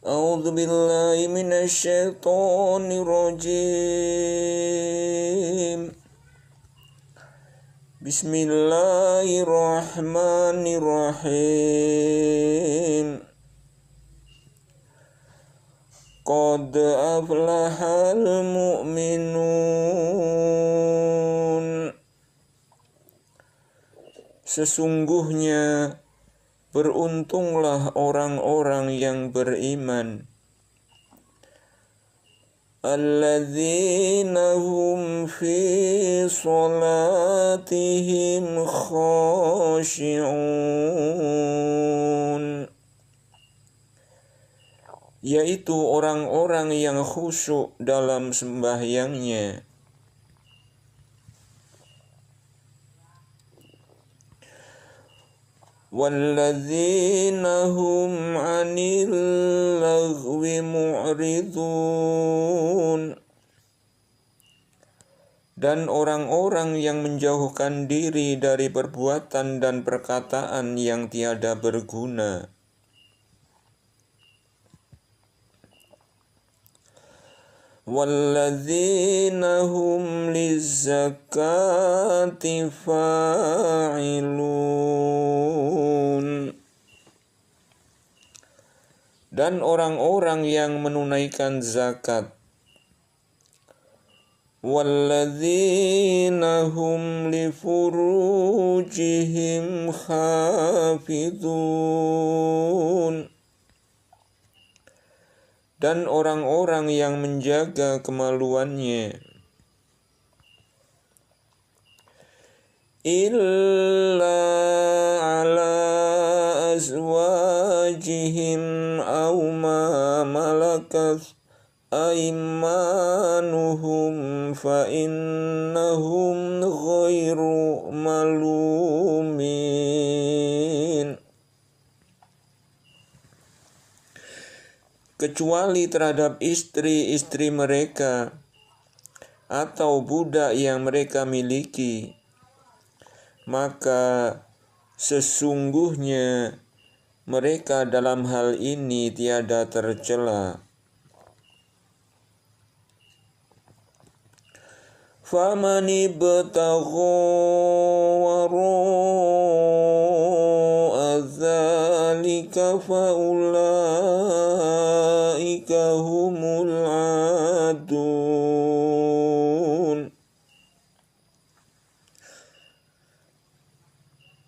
A'udzu billahi minasyaitonir rajim. Bismillahirrahmanirrahim. Qad aflahal mu'minun. Sesungguhnya beruntunglah orang-orang yang beriman. Alladzina hum fi salatihim khashi'un. Yaitu orang-orang yang khusyuk dalam sembahyangnya. Walladzina hum 'anil lagwi mu'ridun. Dan orang-orang yang menjauhkan diri dari perbuatan dan perkataan yang tiada berguna. Walladzina hum lizzakati fa'ilun. Dan orang-orang yang menunaikan zakat. Walladzina hum li furujihim hafizun. Dan orang-orang yang menjaga kemaluannya. Illa ala azwajihim aw ma malakat aimanuhum fa innahum ghairu malumin. Kecuali terhadap istri-istri mereka atau budak yang mereka miliki, maka sesungguhnya mereka dalam hal ini tiada tercela. Faman ibtagha wara'a dzalika faulaika humul adun.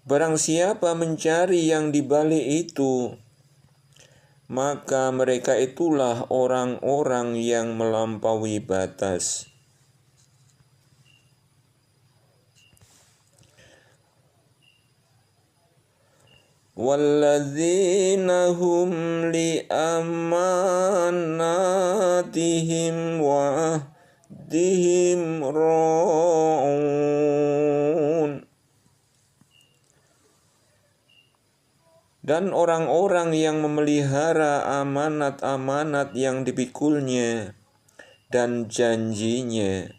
Barang siapa mencari yang di balik itu, maka mereka itulah orang-orang yang melampaui batas. Walladzina hum li amanatihim wa ahdihim ra'un. Dan orang-orang yang memelihara amanat-amanat yang dipikulnya dan janjinya.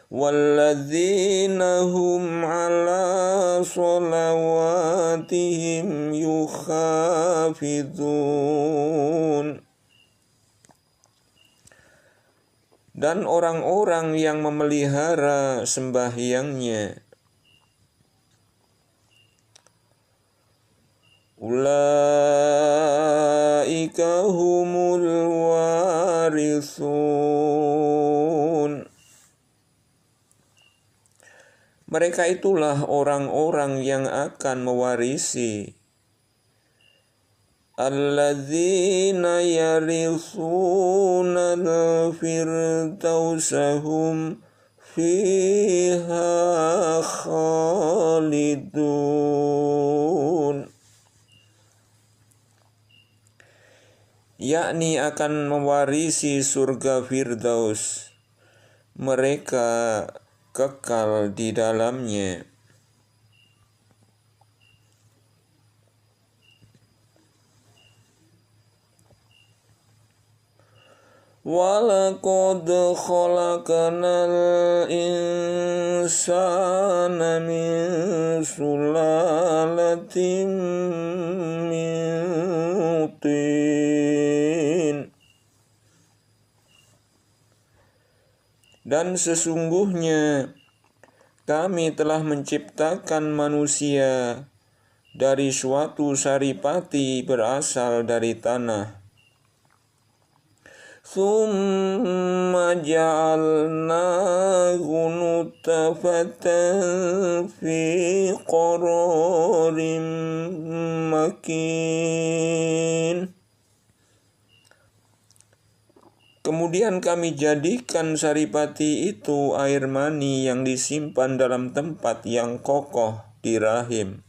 Walladzina hum ala sholawatihim yukhafidun. Dan orang-orang yang memelihara sembahyangnya. Ulaika humul warithun. Mereka itulah orang-orang yang akan mewarisi. Alladzina yarithuna al-firdausa hum fiha khalidun. Yakni akan mewarisi surga Firdaus. Mereka kekal di dalamnya. وَلَقَدْ خَلَقْنَا الْإِنسَانَ مِنْ سُلَالَةٍ مِنْ طِينٍ. Dan sesungguhnya kami telah menciptakan manusia dari suatu saripati berasal dari tanah. ثُمَّ جَعَلْنَاهُ نُطْفَةً فِي قَرَارٍ مَكِينٍ. Kemudian kami jadikan saripati itu air mani yang disimpan dalam tempat yang kokoh di rahim.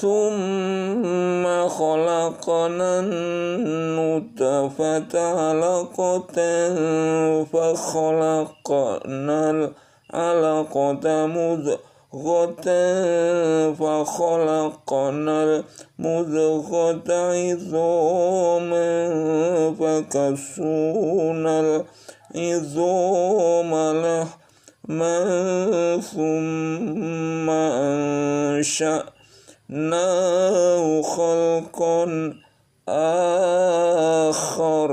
ثُمَّ خَلَقْنَا النُّطْفَةَ عَلَقَةً فَخَلَقْنَا الْعَلَقَةَ مُضْغَةً فَخَلَقْنَا الْمُضْغَةَ عِظَامًا فَكَسَوْنَا الْعِظَامَ لَحْمًا ثُمَّ أَنشَأْنَاهُ خَلْقًا آخَرَ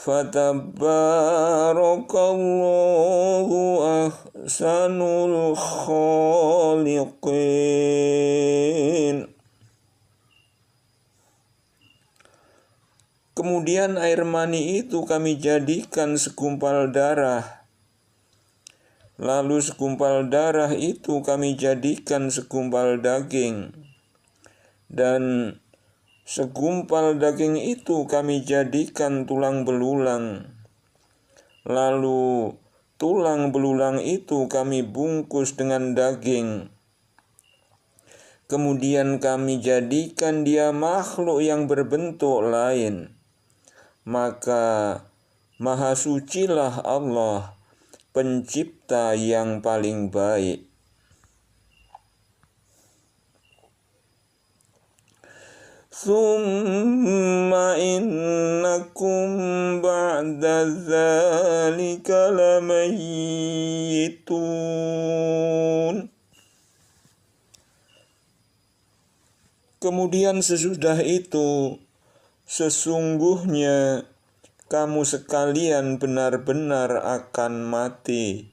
Fatabarakallahu ahsanul khaliqin. Kemudian air mani itu kami jadikan segumpal darah. Lalu segumpal darah itu kami jadikan segumpal daging. Dan segumpal daging itu kami jadikan tulang belulang. Lalu tulang belulang itu kami bungkus dengan daging. Kemudian kami jadikan dia makhluk yang berbentuk lain. Maka Maha Sucilah Allah, Pencipta yang paling baik. Thumma innakum ba'da dzalika lamayyitun. Kemudian sesudah itu, sesungguhnya kamu sekalian benar-benar akan mati.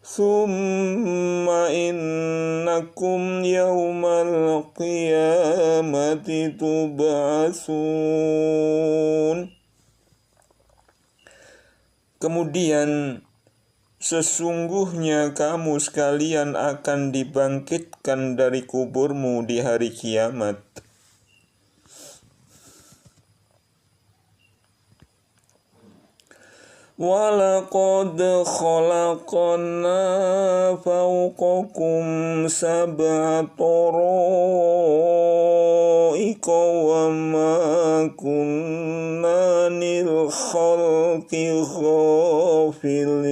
Thumma innakum yawmal qiyamati tub'atsun. Kemudian sesungguhnya kamu sekalian akan dibangkitkan dari kuburmu di hari kiamat. وَلَقَدْ خَلَقْنَا فَوْقَكُمْ سَبْعَ طَرَائِقَ وَمَا كُنَّا عَنِ الْخَلْقِ غَافِلِينَ.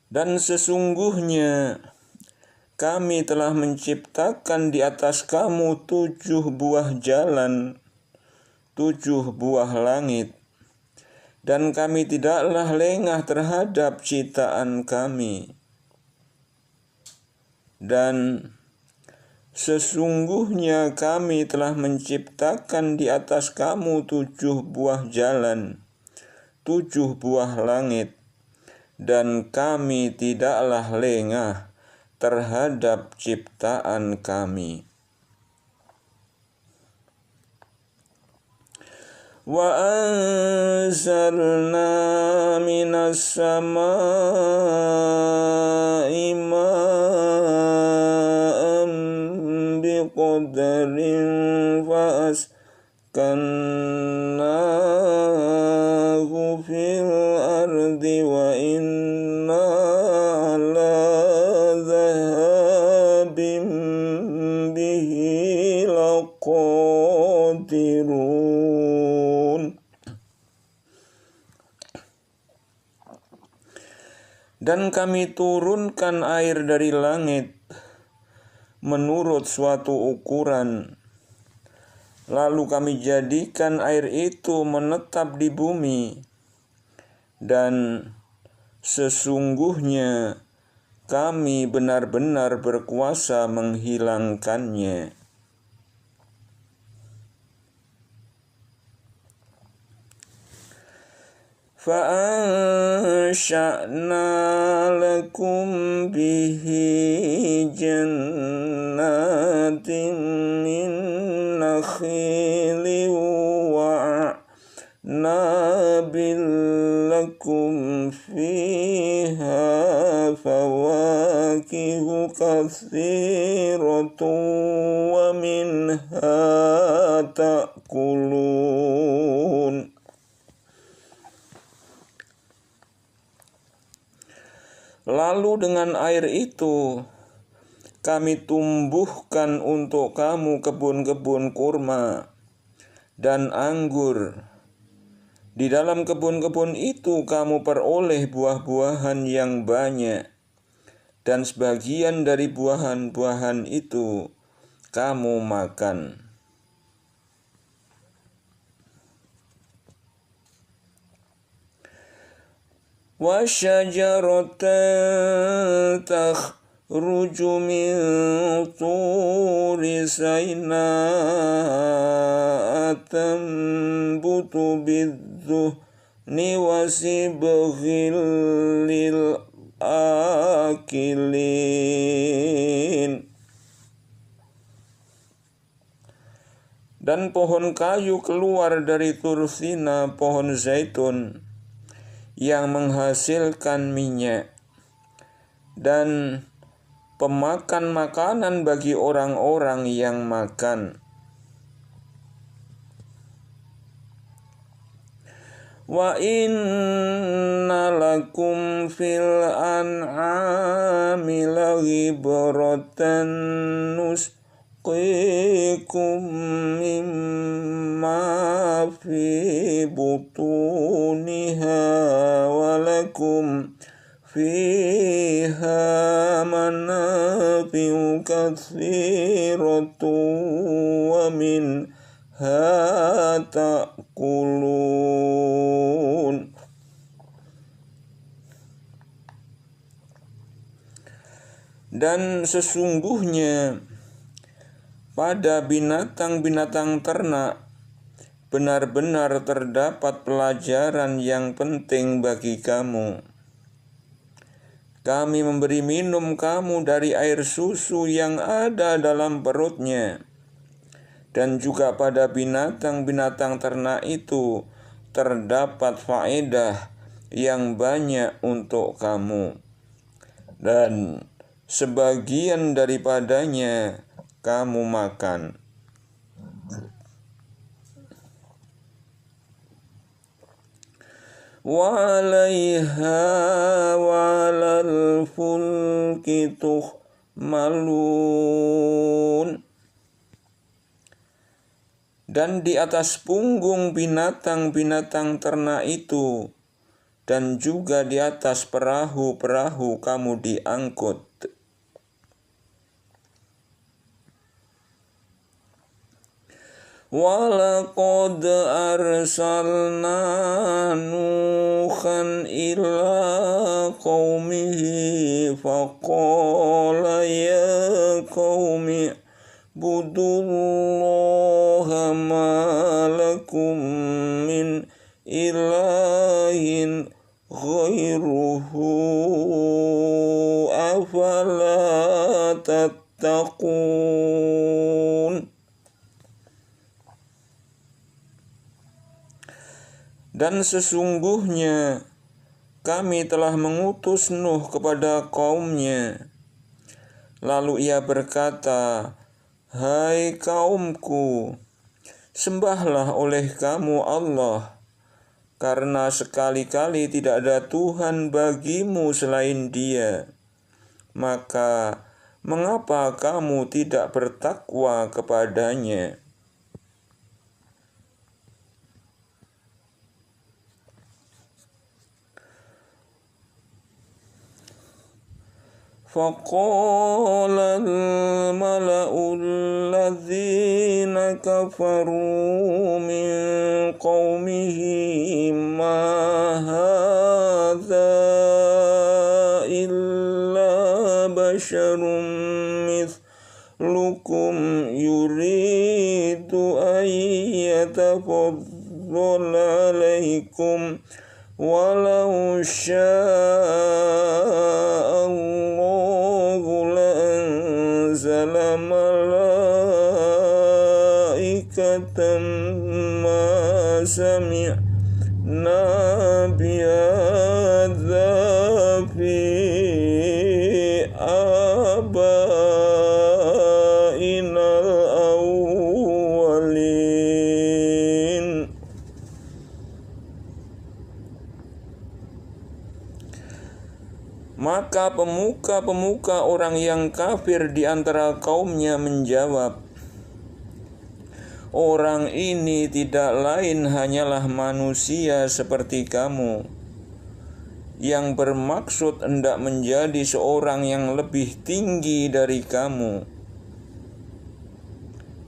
Dan sesungguhnya kami telah menciptakan di atas kamu 7 buah jalan, 7 buah langit, dan kami tidaklah lengah terhadap ciptaan kami. Dan sesungguhnya kami telah menciptakan di atas kamu 7 buah jalan, 7 buah langit, dan kami tidaklah lengah terhadap ciptaan kami. Wa anzalna minas samaa'i ma'an biqadarin fa askannahu fil ardi wa inna ala bihi laqadirun. Dan kami turunkan air dari langit menurut suatu ukuran. Lalu kami jadikan air itu menetap di bumi. Dan sesungguhnya kami benar-benar berkuasa menghilangkannya. فَأَنشَأْنَا لَكُمْ بِهِ جَنَّاتٍ مِّن نَّخِيلٍ وَأَعْنَابٍ لَّكُمْ فِيهَا فَوَاكِهُ كَثِيرَةٌ وَمِنْهَا تَأْكُلُونَ. Lalu dengan air itu kami tumbuhkan untuk kamu kebun-kebun kurma dan anggur. Di dalam kebun-kebun itu kamu peroleh buah-buahan yang banyak, dan sebagian dari buahan-buahan itu kamu makan. وَشَجَرَةً تَخْرُجُ مِنْ طُورِ سَيْنَاءَ تَنبُتُ بِالدُّهْنِ وَصِبْغٍ لِلْآكِلِينَ. Dan pohon kayu keluar dari Tur Sina, pohon zaitun yang menghasilkan minyak dan pemakan makanan bagi orang-orang yang makan. Wa inna lakum fil an'ami la'ibratan nusqikum mimma fi butuniha walakum fiha manafi'u katsiratu wa minha ta'kulun. Dan sesungguhnya pada binatang-binatang ternak benar-benar terdapat pelajaran yang penting bagi kamu. Kami memberi minum kamu dari air susu yang ada dalam perutnya. Dan juga pada binatang-binatang ternak itu terdapat faedah yang banyak untuk kamu. Dan sebagian daripadanya kamu makan. Wa 'alaiha wa 'alal fulki tuhmalun. Dan di atas punggung binatang-binatang ternak itu dan juga di atas perahu-perahu kamu diangkut. وَلَقَدْ أَرْسَلْنَا نُوحًا إِلَى قَوْمِهِ فَقَالَ يَا قَوْمِ اعْبُدُوا اللَّهَ مَا لَكُمْ مِنْ إِلَٰهٍ غَيْرُهُ أَفَلَا تَتَّقُونَ. Dan sesungguhnya kami telah mengutus Nuh kepada kaumnya. Lalu ia berkata, "Hai kaumku, sembahlah oleh kamu Allah, karena sekali-kali tidak ada Tuhan bagimu selain Dia. Maka mengapa kamu tidak bertakwa kepadanya?" فقال الملأ الذين كفروا من قومه ما هذا إلا بشر مثلكم يريد أن يتفضل عليكم ولو شاء الله لأنزل ملائكة ما سمعنا بهذا في آبائنا الأولين. Maka pemuka-pemuka orang yang kafir di antara kaumnya menjawab, orang ini tidak lain hanyalah manusia seperti kamu, yang bermaksud hendak menjadi seorang yang lebih tinggi dari kamu.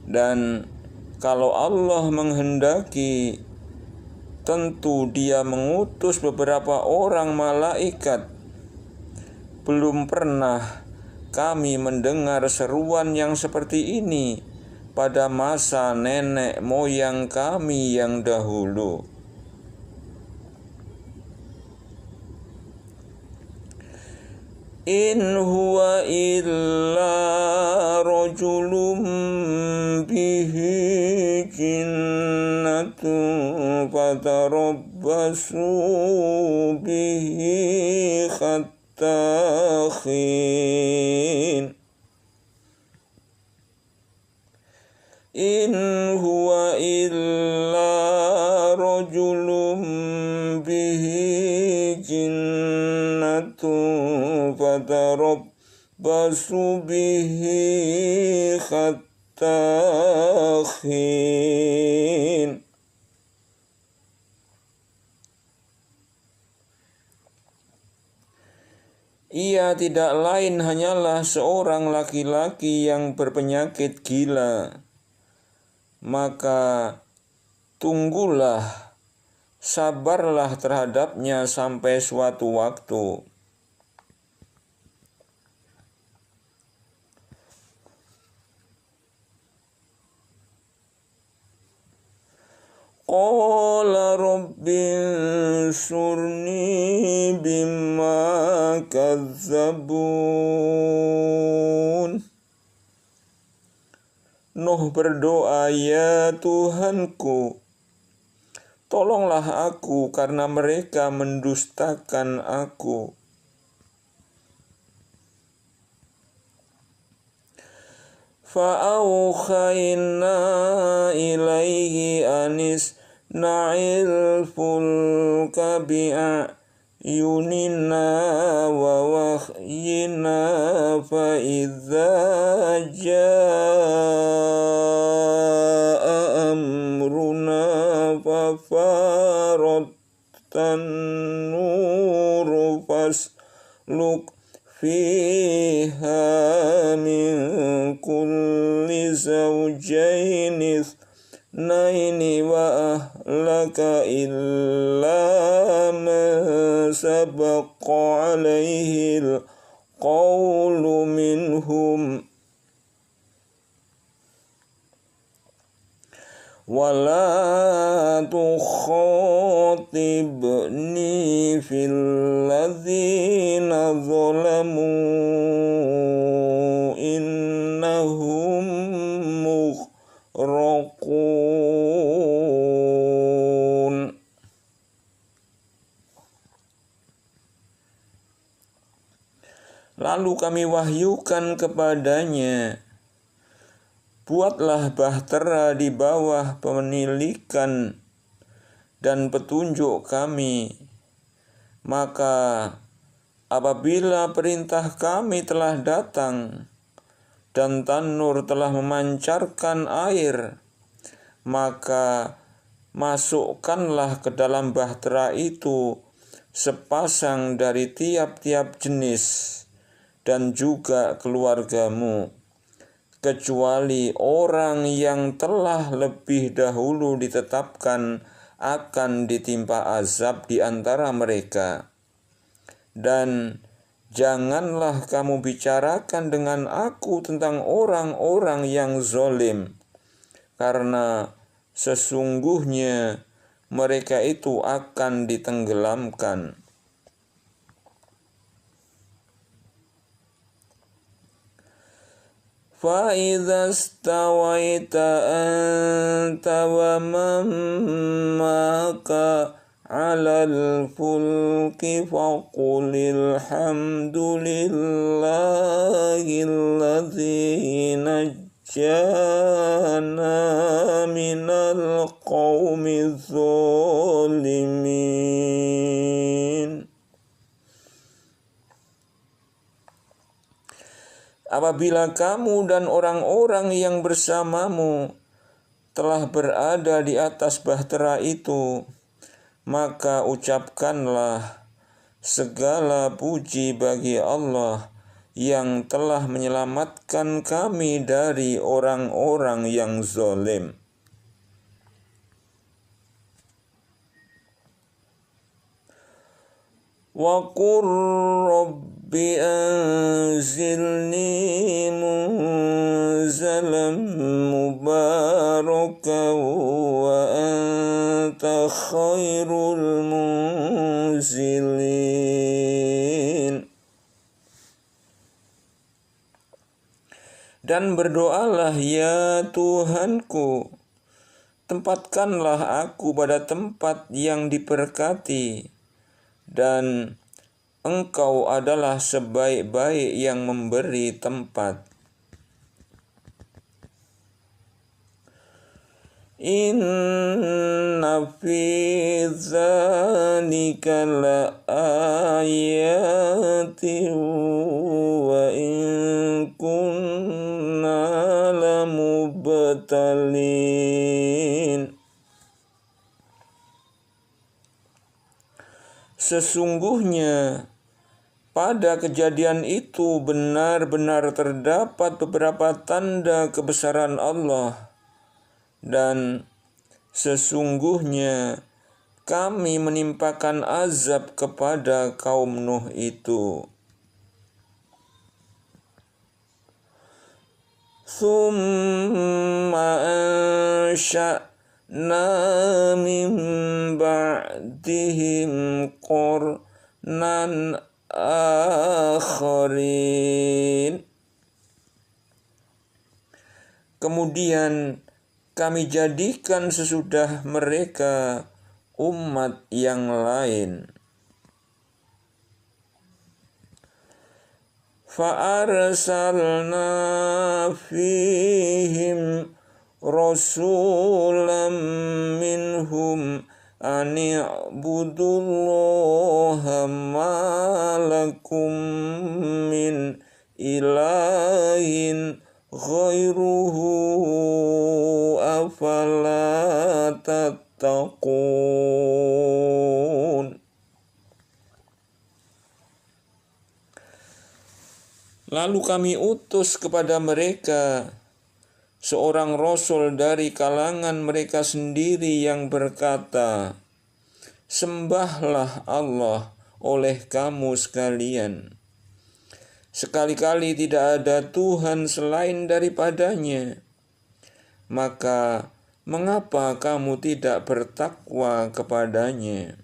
Dan kalau Allah menghendaki, tentu Dia mengutus beberapa orang malaikat. Belum pernah kami mendengar seruan yang seperti ini pada masa nenek moyang kami yang dahulu. In huwa illa rajulun bihi jinnatun fatarabbasu bihi khin. In huwa illa rajulun bihi jinnatun fatarabbasu bihi khin. Ia tidak lain hanyalah seorang laki-laki yang berpenyakit gila. Maka tunggulah, sabarlah terhadapnya sampai suatu waktu. Qala rabbinsurni bima kazzabun. Nuh berdoa, ya Tuhanku, tolonglah aku karena mereka mendustakan aku. Fa'aukhayna ilaihi anis na'il fulka bi'ayunina wa wahyina fa'idha ja'a amruna fafarattan nuru fasluk fiha min kulli zawjaini ithnaini wa ahlaka illa ma sabaqa alaihi al-qawlu minhum wala tukhatibni fil ladzina zalamu innahum mughraqun. Lalu kami wahyukan kepadanya, buatlah bahtera di bawah penilikan dan petunjuk kami. Maka apabila perintah kami telah datang dan tanur telah memancarkan air, maka masukkanlah ke dalam bahtera itu sepasang dari tiap-tiap jenis, dan juga keluargamu, kecuali orang yang telah lebih dahulu ditetapkan akan ditimpa azab di antara mereka. Dan janganlah kamu bicarakan dengan aku tentang orang-orang yang zalim, karena sesungguhnya mereka itu akan ditenggelamkan. فَإِذَا اسْتَوَيْتَ أَنْتَ وَمَنْ مَعَكَ عَلَى الْفُلْكِ فَقُلِ الْحَمْدُ لِلَّهِ الَّذِي نَجَّانَا مِنَ الْقَوْمِ الظَّالِمِينَ. Apabila kamu dan orang-orang yang bersamamu telah berada di atas bahtera itu, maka ucapkanlah segala puji bagi Allah yang telah menyelamatkan kami dari orang-orang yang zalim. Wa qur rabbi anzilni munzalan mubarakan wa anta khairul munzilin. Dan berdoalah, ya Tuhanku, tempatkanlah aku pada tempat yang diberkati, dan Engkau adalah sebaik-baik yang memberi tempat. Inna fi dzalika la ayatin wa in kunna lamubtalin. Sesungguhnya pada kejadian itu benar-benar terdapat beberapa tanda kebesaran Allah, dan sesungguhnya kami menimpakan azab kepada kaum Nuh itu. Tsumma ansha'na min ba'dihim qurnan akharin. Kemudian kami jadikan sesudah mereka umat yang lain. Fa'arsalna fihim rasulam minhum ani'budullaha ma lakum min ilahin ghairuhu afala tattaqun. Lalu kami utus kepada mereka seorang rasul dari kalangan mereka sendiri yang berkata, sembahlah Allah oleh kamu sekalian. Sekali-kali tidak ada Tuhan selain daripadanya. Maka mengapa kamu tidak bertakwa kepadanya?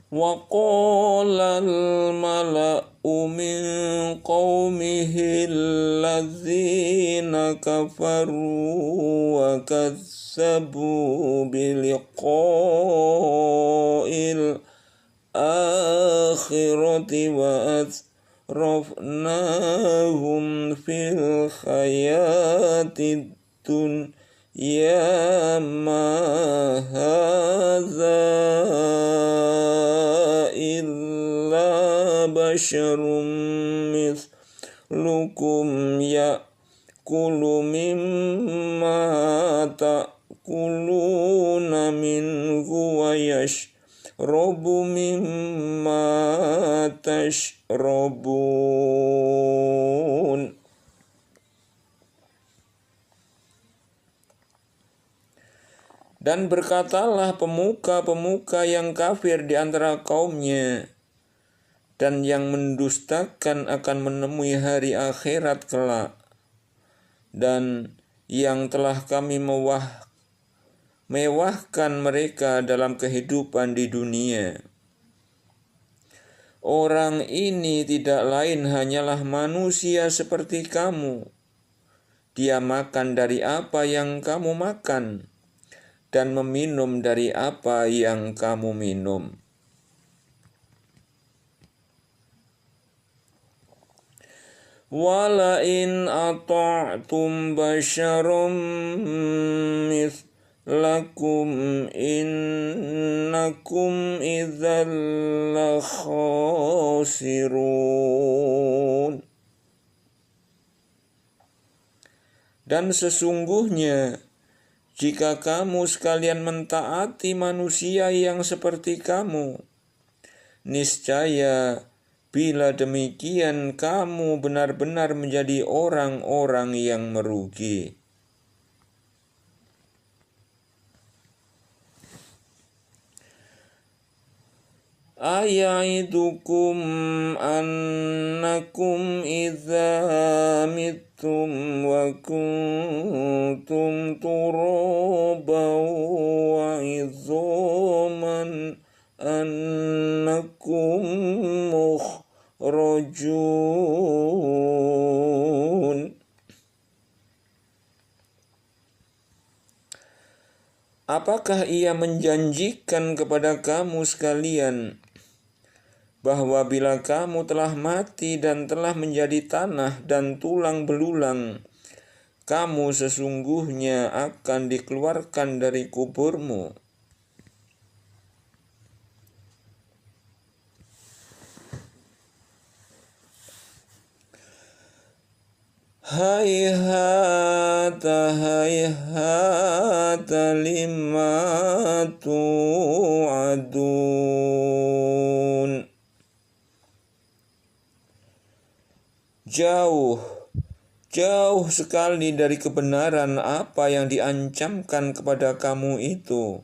Wa qala al-mala'u min qawmihi allazina kafaru wa kazzabu biliqa'il akhirati wa asrafnahum fil hayatid dunya ma hadza basyarum mislukum ya'kulu mimma ta'kuluna minhu wa robu mimma tashrabun. Dan berkatalah pemuka-pemuka yang kafir di antara kaumnya dan yang mendustakan akan menemui hari akhirat kelak, dan yang telah kami mewahkan mereka dalam kehidupan di dunia. Orang ini tidak lain hanyalah manusia seperti kamu. Dia makan dari apa yang kamu makan, dan meminum dari apa yang kamu minum. Walain ata'tum basyarum mithlakum innakum idzal lakhasirun. Dan sesungguhnya jika kamu sekalian mentaati manusia yang seperti kamu, niscaya bila demikian kamu benar-benar menjadi orang-orang yang merugi. Aya'idukum annakum idza mittum wa kuntum turaban wa idzaman annakum mukhrajun. Apakah ia menjanjikan kepada kamu sekalian bahwa bila kamu telah mati dan telah menjadi tanah dan tulang belulang, kamu sesungguhnya akan dikeluarkan dari kuburmu? Hayhata hayhata lima tu'adun. Jauh sekali dari kebenaran apa yang diancamkan kepada kamu itu.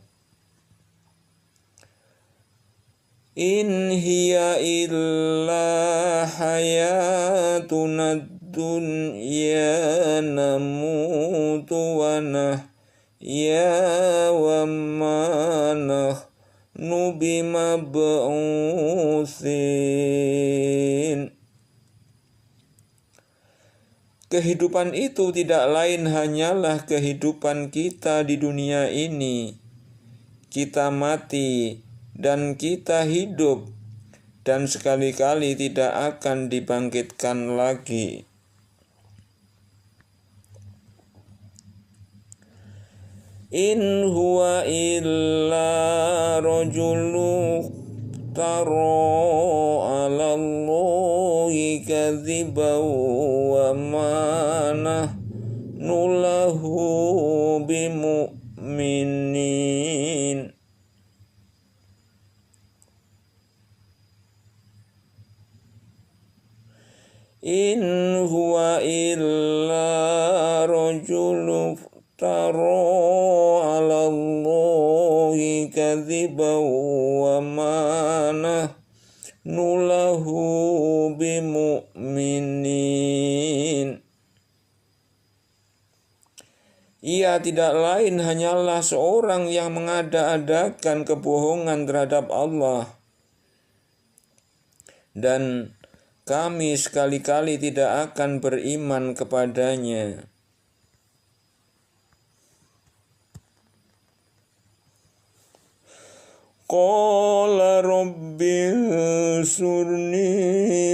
In hiya illa hayatuna dunya namutu wa nahya wa ma nahnu bimab'utsin. Kehidupan itu tidak lain hanyalah kehidupan kita di dunia ini. Kita mati dan kita hidup, dan sekali-kali tidak akan dibangkitkan lagi. In huwa illa rajulun tara 'ala Allahi kadziban wa ma nahnu lahu bimu'minin. In huwa illa rajulun tara 'ala Allahi kadziban wa ma nahnu lahu bimu'minin. Ia tidak lain hanyalah seorang yang mengada-adakan kebohongan terhadap Allah, dan kami sekali-kali tidak akan beriman kepadanya. Qala rabbi surni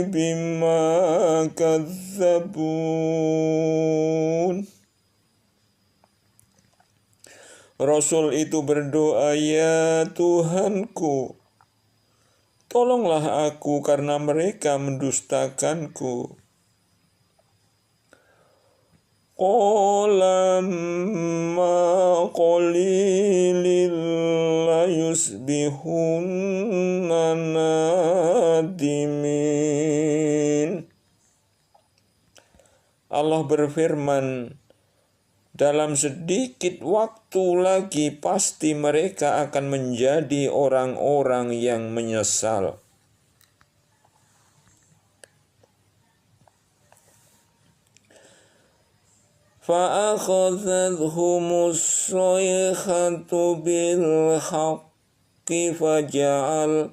bima kadzabun. Rasul itu berdoa, ya Tuhanku, tolonglah aku karena mereka mendustakanku. qala ma qalilin la yusbihunna nadimin. Allah berfirman, dalam sedikit waktu lagi pasti mereka akan menjadi orang-orang yang menyesal. فَأَخَذَتْهُمُ الصَّيْحَةُ بِالْحَقِّ فَجَعَلْنَاهُمْ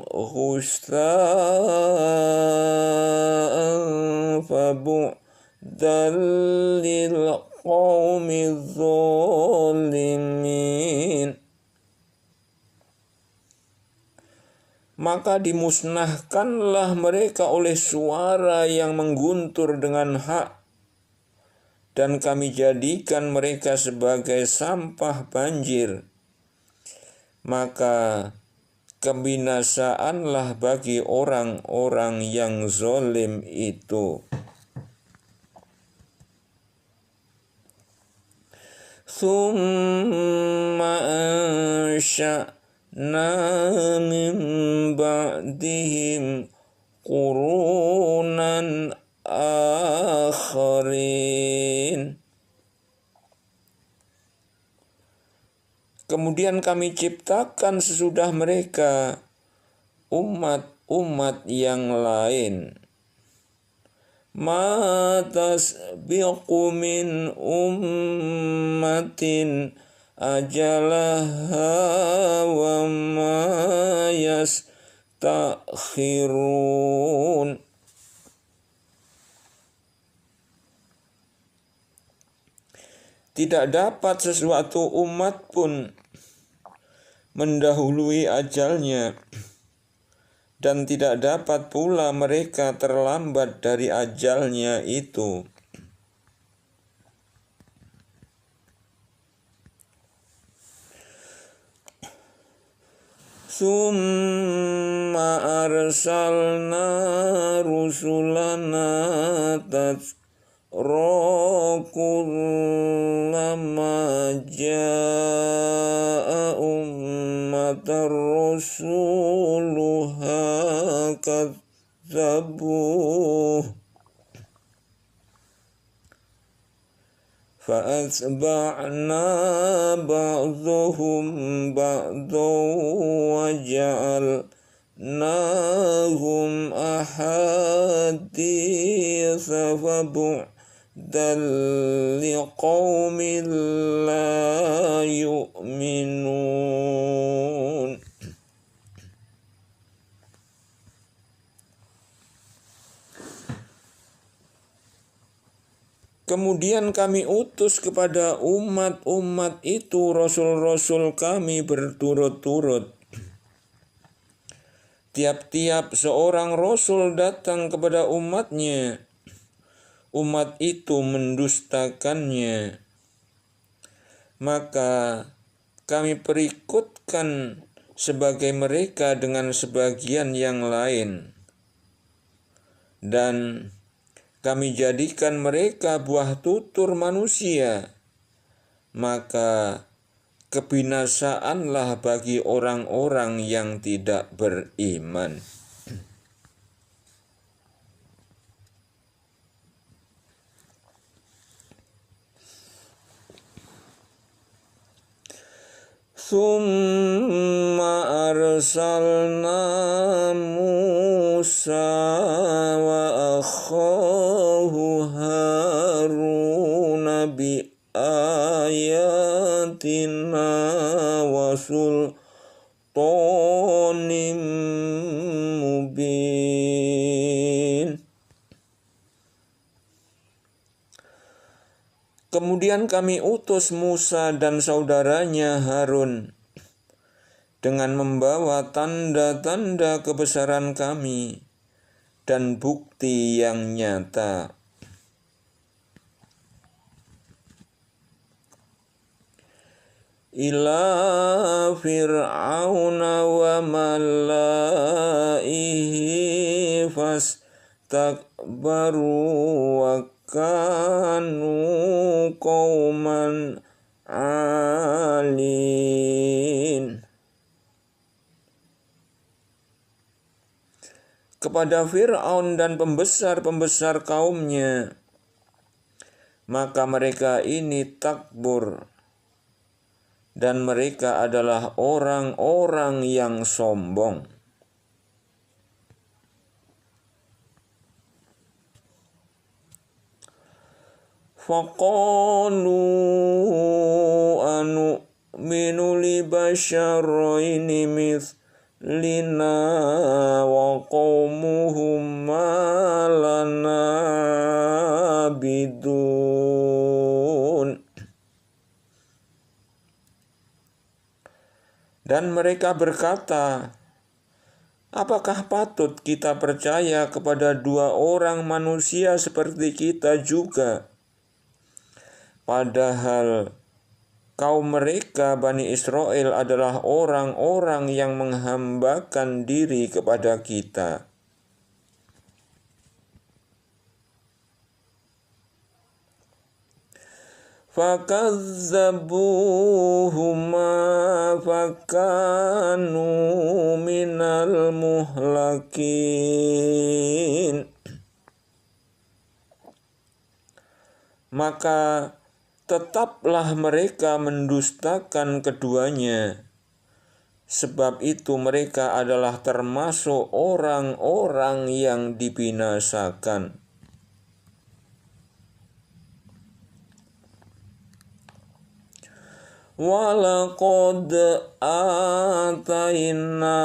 غُثَاءً فَبُعْدًا لِلْقَوْمِ الظَّالِمِينَ. Maka dimusnahkanlah mereka oleh suara yang mengguntur dengan hak, dan kami jadikan mereka sebagai sampah banjir. Maka kebinasaanlah bagi orang-orang yang zalim itu. Tsumma min ba'dihim qurunan akharin. Kemudian kami ciptakan sesudah mereka umat-umat yang lain. Ma tasbiqu min ummatin ajalaha wa ma yastakhirun. Tidak dapat sesuatu umat pun mendahului ajalnya, dan tidak dapat pula mereka terlambat dari ajalnya itu. Summa arsalna rusulana kullama jaa ummatar rasuluha kadzabuh فَأَتْبَعْنَا بَعْضَهُمْ بَعْضًا وَجَعَلْنَاهُمْ أَحَادِيثَ فَبُعْدًا لِقَوْمٍ لَا يُؤْمِنُونَ. Kemudian kami utus kepada umat-umat itu rasul-rasul kami berturut-turut. Tiap-tiap seorang rasul datang kepada umatnya, umat itu mendustakannya. Maka kami perikutkan sebagai mereka dengan sebagian yang lain, dan kami jadikan mereka buah tutur manusia. Maka kebinasaanlah bagi orang-orang yang tidak beriman. Tsumma arsalna Musa wa akhahu Haruna bi ayatina wa sultanim mubin. Kemudian kami utus Musa dan saudaranya Harun dengan membawa tanda-tanda kebesaran kami dan bukti yang nyata. Ila fir'auna wa malaihi wastakbaru wa kanu qauman alin. Kepada Fir'aun dan pembesar-pembesar kaumnya, maka mereka ini takbur, dan mereka adalah orang-orang yang sombong. Faqalu anu'minu li basyaraini mithlina wa qaumuhuma lana abidun. Dan mereka berkata, apakah patut kita percaya kepada dua orang manusia seperti kita juga? Padahal kaum mereka, Bani Israel, adalah orang-orang yang menghambakan diri kepada kita. Fakazzabuhuma fakanu minal muhlakin. Maka tetaplah mereka mendustakan keduanya. Sebab itu mereka adalah termasuk orang-orang yang dibinasakan. Walaqad atayna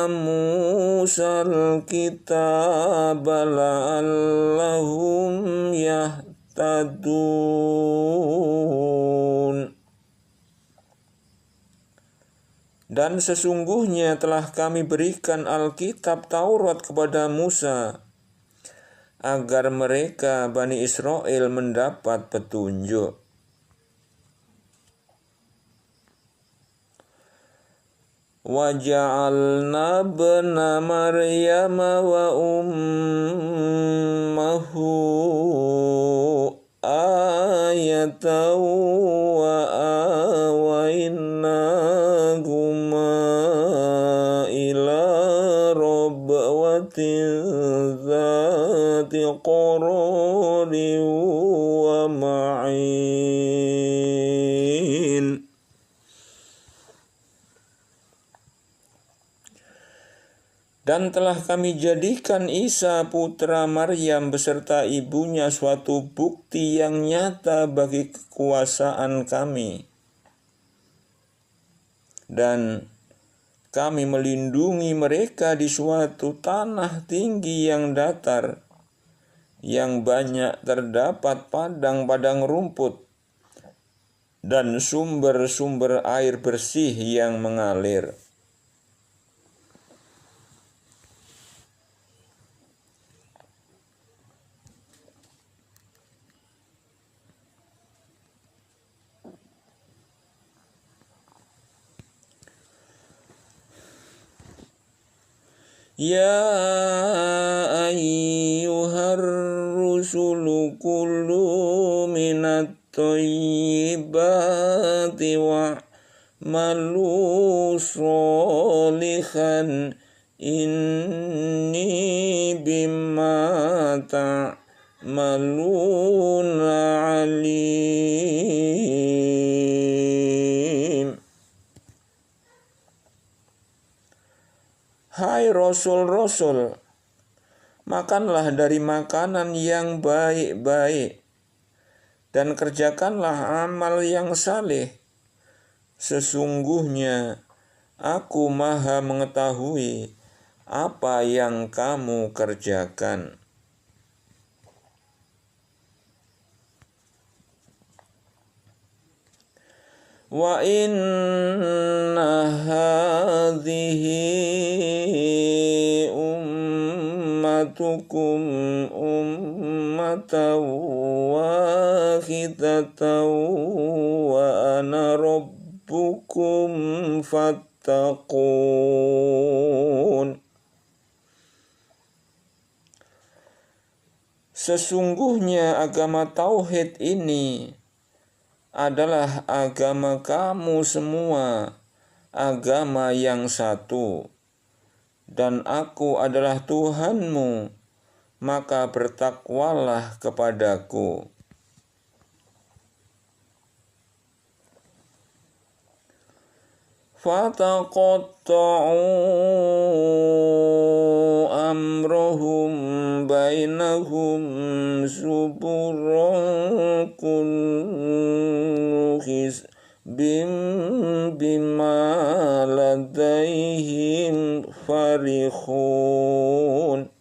Musal kitaba la'allahum yahtadun. Dan sesungguhnya telah kami berikan Alkitab Taurat kepada Musa, agar mereka, Bani Israel, mendapat petunjuk. Waja'alna bna Maryam wa ummahu ayatan wa awaynahuma ila rabwatin zati qararin wa ma'in. Dan telah kami jadikan Isa putra Maryam beserta ibunya suatu bukti yang nyata bagi kekuasaan kami. Dan kami melindungi mereka di suatu tanah tinggi yang datar, yang banyak terdapat padang-padang rumput, dan sumber-sumber air bersih yang mengalir. Ya ayyuhar rusulu kulu minat thayyibati wa'malu sholihan inni bima ta'maluna alim. Hai Rasul-Rasul, makanlah dari makanan yang baik-baik, dan kerjakanlah amal yang saleh. Sesungguhnya Aku Maha mengetahui apa yang kamu kerjakan. Wa inna hadhihi ummatukum ummatan wahidatan wa ana rabbukum fattaqun. Sesungguhnya agama tauhid ini adalah agama kamu semua, agama yang satu, dan aku adalah Tuhanmu, maka bertakwalah kepadaku. Fataqatta'u amrahum bainahum zuburan kullu hizbin bima ladaihim farihun.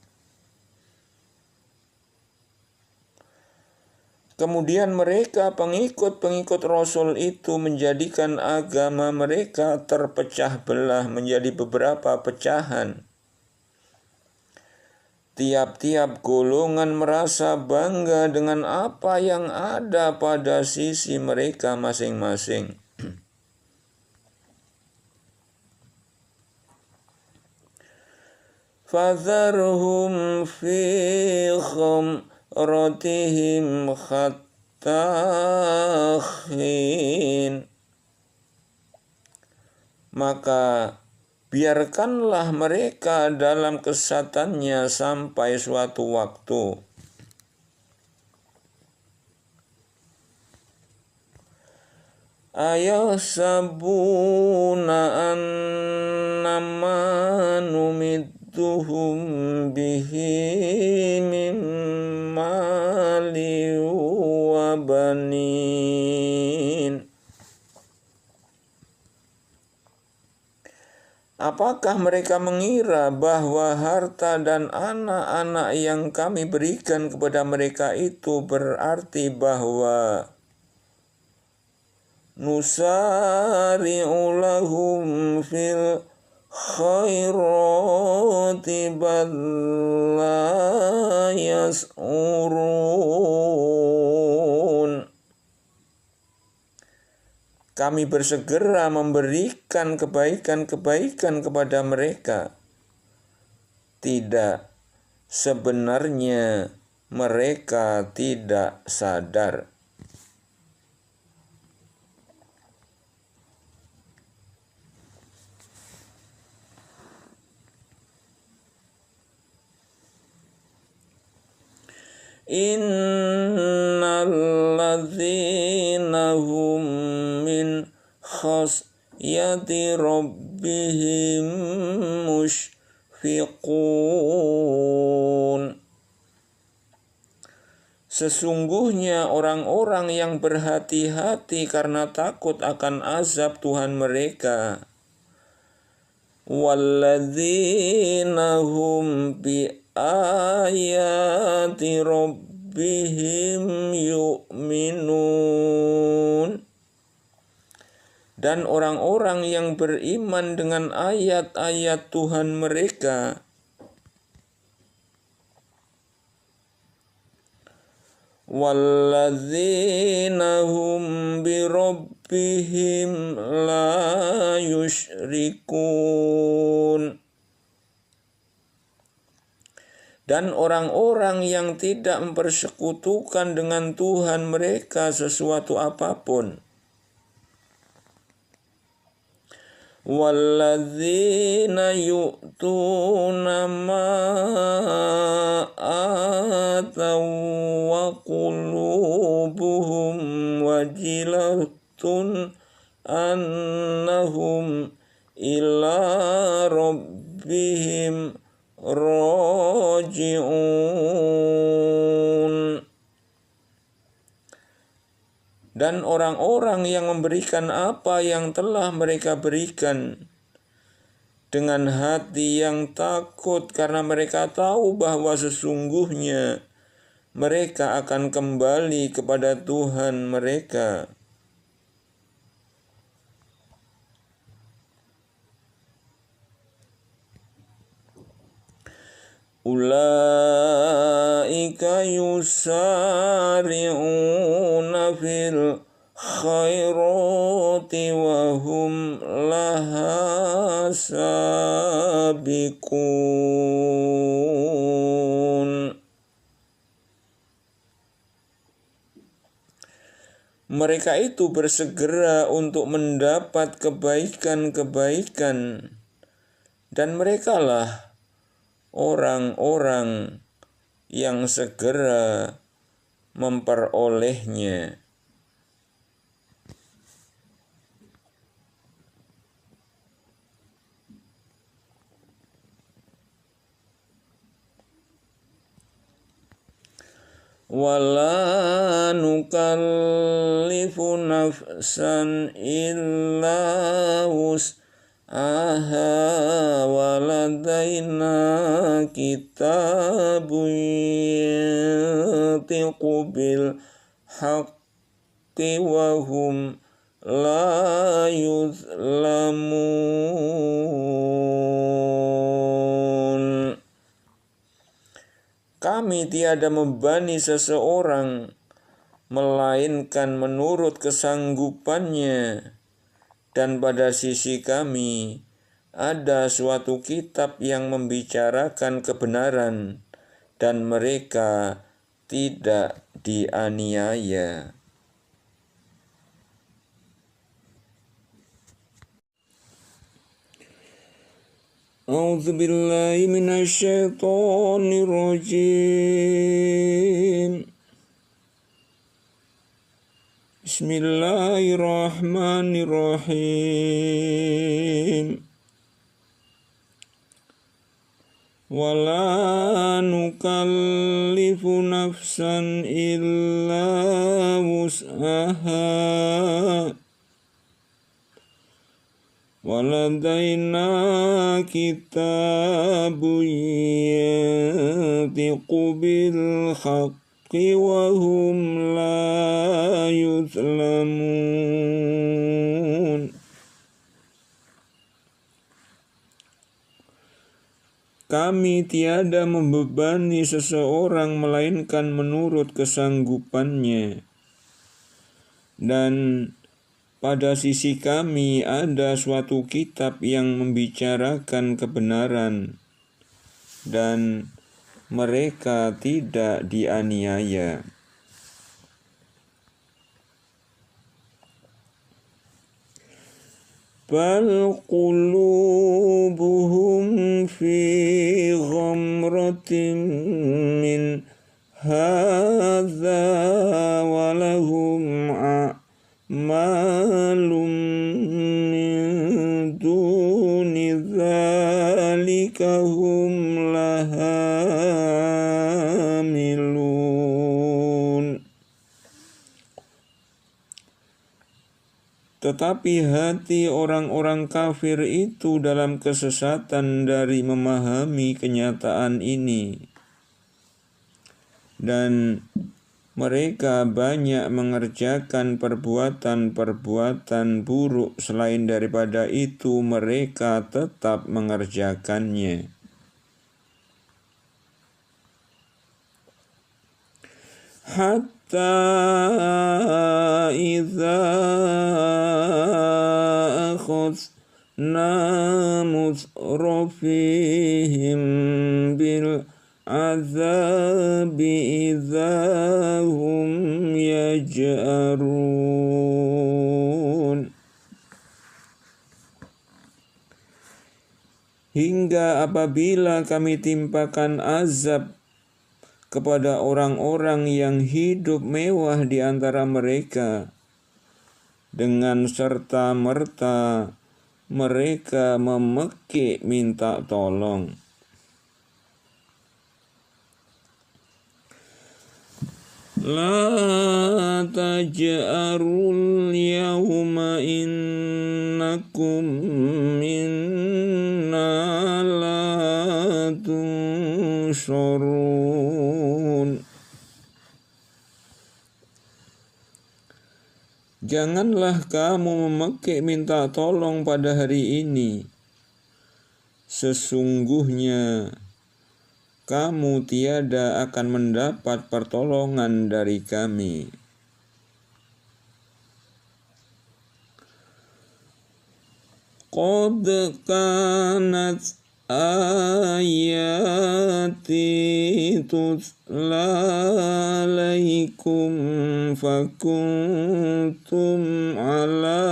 Kemudian mereka pengikut-pengikut Rasul itu menjadikan agama mereka terpecah belah menjadi beberapa pecahan. Tiap-tiap golongan merasa bangga dengan apa yang ada pada sisi mereka masing-masing. Fadharhum fi khamratihim hatta hin. Maka biarkanlah mereka dalam kesesatannya sampai suatu waktu. Ayahsabuna annama numidduhum bihi min mali wa banin. Apakah mereka mengira bahwa harta dan anak-anak yang kami berikan kepada mereka itu berarti bahwa nusari'u lahum fil khairati bal la yas'urun. Kami bersegera memberikan kebaikan-kebaikan kepada mereka. Tidak, sebenarnya mereka tidak sadar. Innal ladzina hum min khasyati rabbihim mushfiqun. Sesungguhnya orang-orang yang berhati-hati karena takut akan azab Tuhan mereka. Walladzina hum bi ayati rabbihim yu'minun. Dan orang-orang yang beriman dengan ayat-ayat Tuhan mereka. Walladzina hum bi rabbihim la yusyrikun. Dan orang-orang yang tidak mempersekutukan dengan Tuhan mereka sesuatu apapun. Walladzina yu'tuna ma ataw wa qulubuhum wajilatun annahum ila rabbihim raji'un. Dan orang-orang yang memberikan apa yang telah mereka berikan dengan hati yang takut karena mereka tahu bahwa sesungguhnya mereka akan kembali kepada Tuhan mereka. Ulaika yusari'una fil khairati wa hum laha sabiqun. Mereka itu bersegera untuk mendapat kebaikan-kebaikan, dan merekalah orang-orang yang segera memperolehnya. Wala nukallifu nafsan illa wus'aha waladaina kitabun yantiqu bil haqqi wa hum la yuzlamun. Kami tiada membebani seseorang melainkan menurut kesanggupannya, dan pada sisi kami ada suatu kitab yang membicarakan kebenaran, dan mereka tidak dianiaya. A'udzu billahi minasyaitonir rajim. Bismillahirrahmanirrahim. Wala nukallifu nafsan illa wus'aha waladaina kitabun yantiqu bil haqqi wa hum la yuzlamun. Kami tiada membebani seseorang melainkan menurut kesanggupannya, dan pada sisi kami ada suatu kitab yang membicarakan kebenaran, dan mereka tidak dianiaya. Bal qulubuhum fi ghamratin min hadza walahum a'malum min duni dzalika hum laha amilun. Tetapi hati orang-orang kafir itu dalam kesesatan dari memahami kenyataan ini, dan mereka banyak mengerjakan perbuatan-perbuatan buruk. Selain daripada itu, mereka tetap mengerjakannya. Hatta idza akhadna mutrafihim bil azabi idza hum yaj'arun. Hingga apabila kami timpakan azab kepada orang-orang yang hidup mewah di antara mereka, dengan serta-merta mereka memekik minta tolong. La taj'arul yawma innakum minna la tunsyarun. Janganlah kamu memekik minta tolong pada hari ini. Sesungguhnya kamu tiada akan mendapat pertolongan dari kami. Qad kanat ayati tutla alaikum fakuntum ala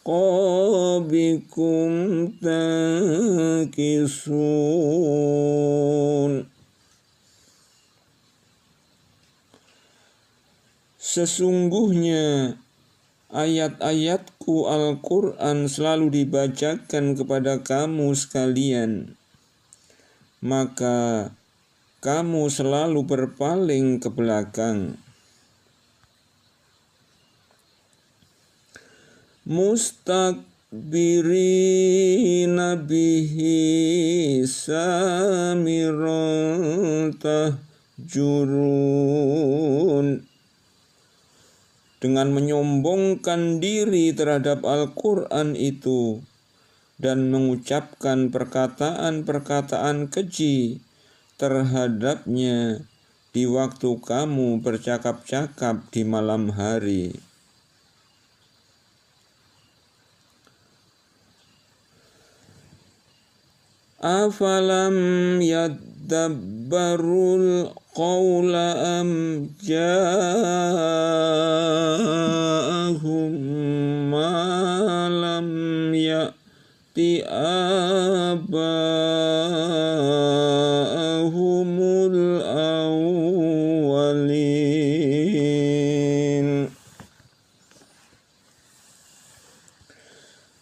aqabikum tankisun. Sesungguhnya ayat-ayatku Al-Quran selalu dibacakan kepada kamu sekalian, maka kamu selalu berpaling ke belakang. Mustakbirina bihi samiran tahjurun, dengan menyombongkan diri terhadap Al-Quran itu dan mengucapkan perkataan-perkataan keji terhadapnya di waktu kamu bercakap-cakap di malam hari. Afalam yadabbarul qawla am ja'ahum ma lam ya'ti aba'ahumul awwalin.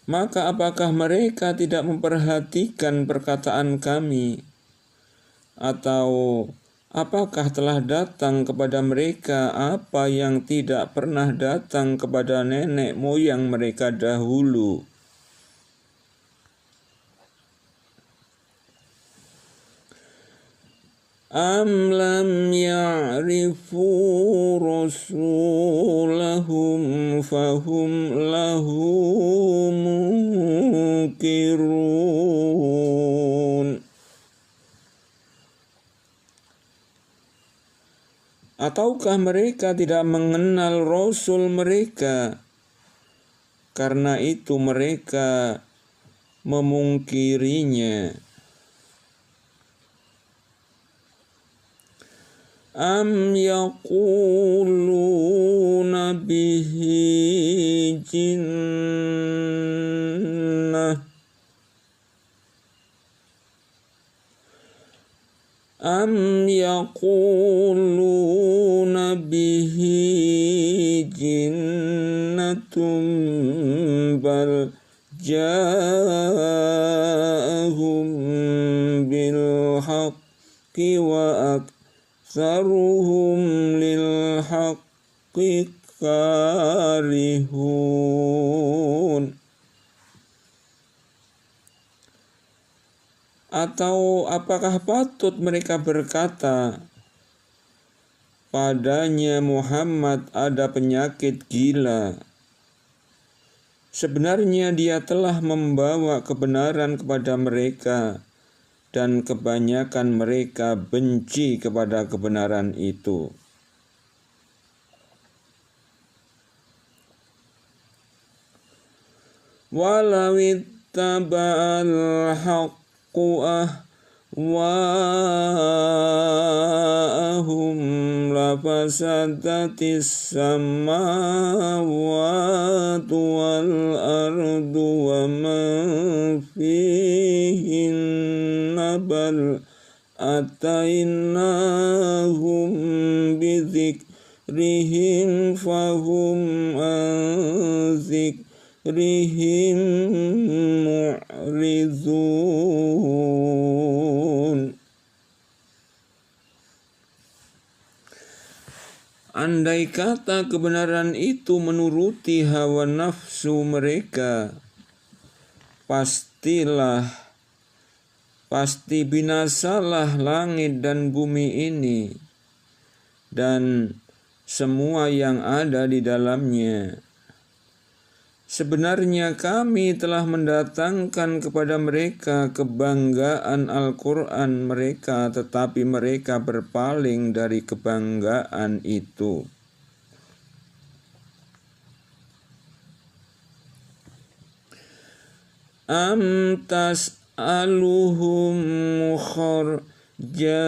Maka apakah mereka tidak memperhatikan perkataan kami? Atau apakah telah datang kepada mereka apa yang tidak pernah datang kepada nenek moyang mereka dahulu? Am lam ya'rifu rasulahum fahum lahu munkirun. Ataukah mereka tidak mengenal Rasul mereka, karena itu mereka memungkirinya? Am yaquluna bihi jinnah Am yaquluna bihi jinnatum bal ja'ahum bil haqqi wa aktsaruhum lil haqqi karihun. Atau apakah patut mereka berkata, padanya Muhammad ada penyakit gila? Sebenarnya dia telah membawa kebenaran kepada mereka, dan kebanyakan mereka benci kepada kebenaran itu. Walau ittaba'al haqqu ahwa'ahum lafasadatis samawati wal ardu wa man fihinna bal atainahum bidzikrihim fahum an zikrihim mu'ridun. Andai kata kebenaran itu menuruti hawa nafsu mereka, pasti binasalah langit dan bumi ini dan semua yang ada di dalamnya. Sebenarnya kami telah mendatangkan kepada mereka kebanggaan Al-Quran mereka, tetapi mereka berpaling dari kebanggaan itu. am tas'aluhum kharja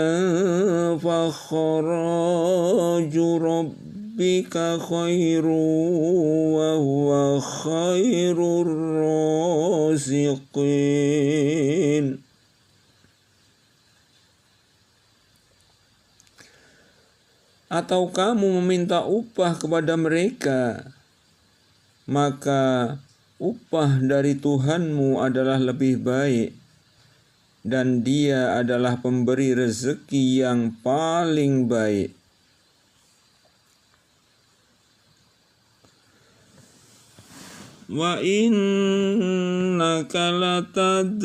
fa kharaju rabbika khairu wa huwa khairur raziqin. Atau kamu meminta upah kepada mereka, maka upah dari Tuhanmu adalah lebih baik, dan Dia adalah pemberi rezeki yang paling baik. Wa innaka latad'uhum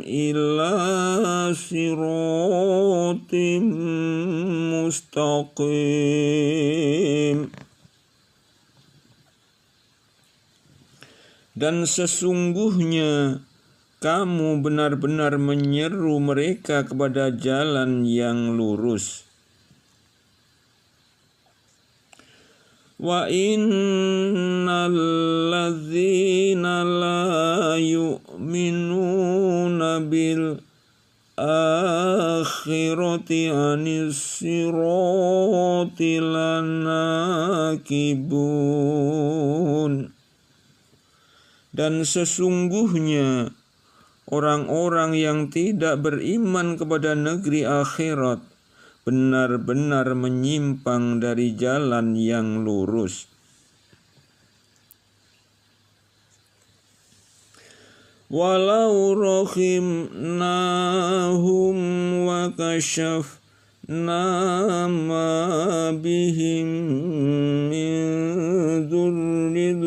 ila siratim mustaqim. Dan sesungguhnya kamu benar-benar menyeru mereka kepada jalan yang lurus. Wa innal ladzina la yu'minuna bil akhirati anis sirati lanakibun. Dan sesungguhnya orang-orang yang tidak beriman kepada negeri akhirat benar-benar menyimpang dari jalan yang lurus. Walau rahimnahum wa kashafna ma bihim min dhurrin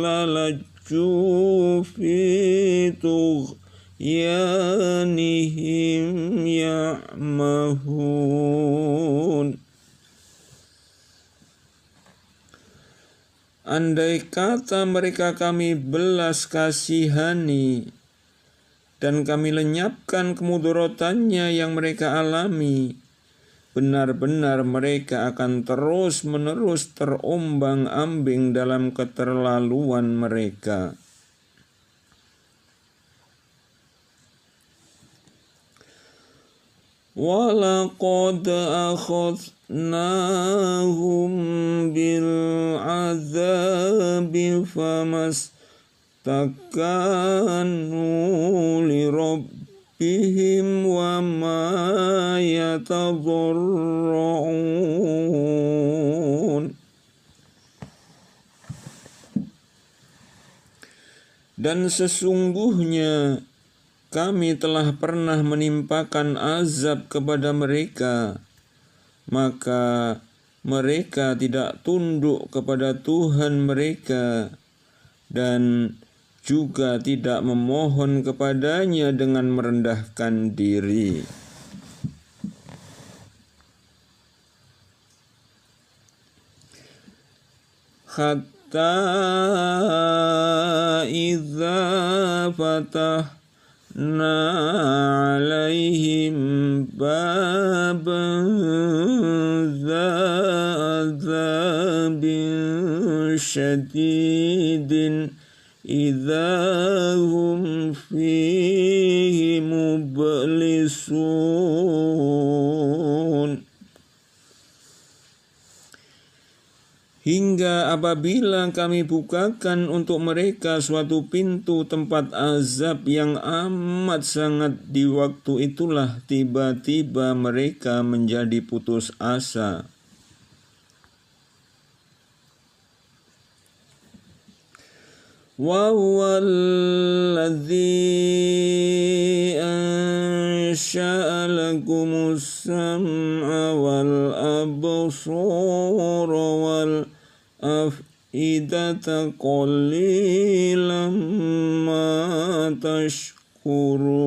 lalajju fi tughyanihim ya'mahun. Andai kata mereka kami belas kasihani dan kami lenyapkan kemudorotannya yang mereka alami, benar-benar mereka akan terus-menerus terombang-ambing dalam keterlaluan mereka. Walaqad akhadnahum bil azabi famastakanu li rabbihim wa ma yatadarra'un. Dan sesungguhnya kami telah pernah menimpakan azab kepada mereka, maka mereka tidak tunduk kepada Tuhan mereka dan juga tidak memohon kepadanya dengan merendahkan diri. Hatta idza fatah alaihim baban dza azabin syadidin idza hum fihi mublisun. Hingga apabila kami bukakan untuk mereka suatu pintu tempat azab yang amat sangat, di waktu itulah tiba-tiba mereka menjadi putus asa. Wa huwallazi ansha'a lakumus sam'a wal absara wal af'idata qalilan ma tashkurun.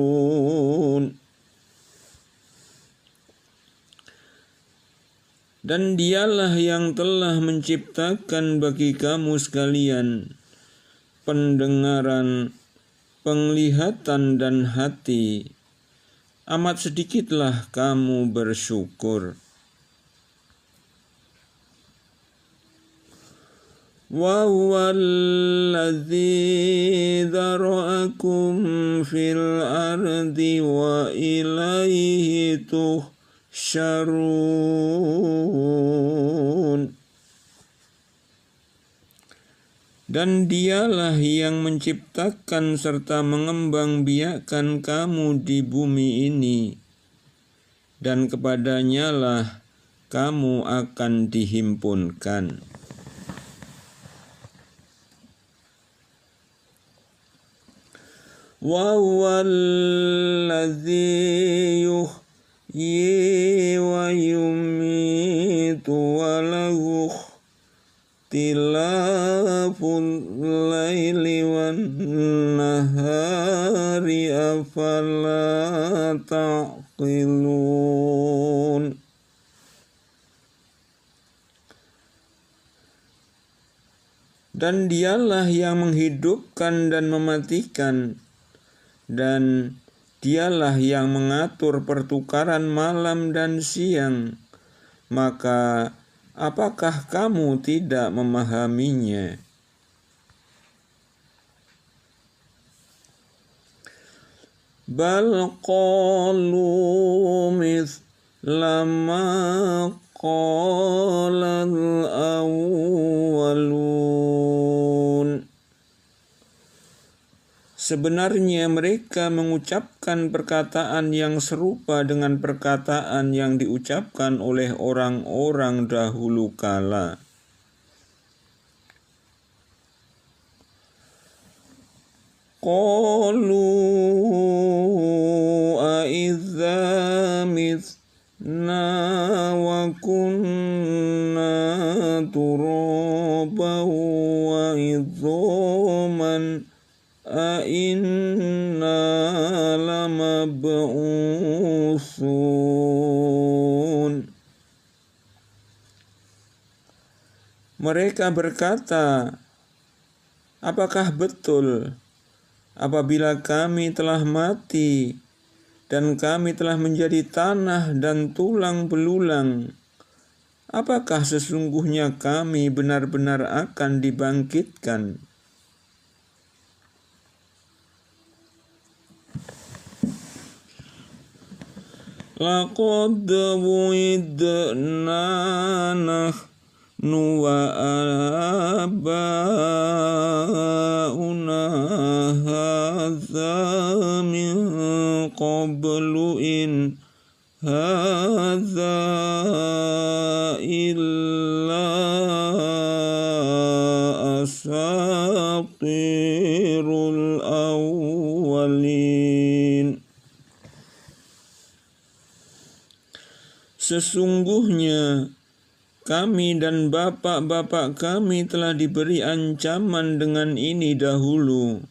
Dan Dialah yang telah menciptakan bagi kamu sekalian pendengaran, penglihatan, dan hati. Amat sedikitlah kamu bersyukur. wa huwallazi dzara'akum fil ardi wa ilaihi tuhsyarun. Dan dialah yang menciptakan serta mengembangbiakkan kamu di bumi ini, dan kepadanya lah kamu akan dihimpunkan. Wa huwallazi yuhyi wa yumitu wa lahu ikhtilaful laili wan nahari afala ta'qilun. Dan dialah yang menghidupkan dan mematikan, dan dialah yang mengatur pertukaran malam dan siang. Maka apakah kamu tidak memahaminya? Bal qalu mithla ma qala al-awwalun. Sebenarnya mereka mengucapkan perkataan yang serupa dengan perkataan yang diucapkan oleh orang-orang dahulu kala. Qalu a'idza mithna wa kunna turaban wa idzaman a'inna lamab'usun. Mereka berkata, apakah betul apabila kami telah mati dan kami telah menjadi tanah dan tulang belulang, apakah sesungguhnya kami benar-benar akan dibangkitkan? Laqad wu'idna nahnu wa abauna hadza min qablu in hadza illa asatirul awwalin. Sesungguhnya kami dan bapak-bapak kami telah diberi ancaman dengan ini dahulu.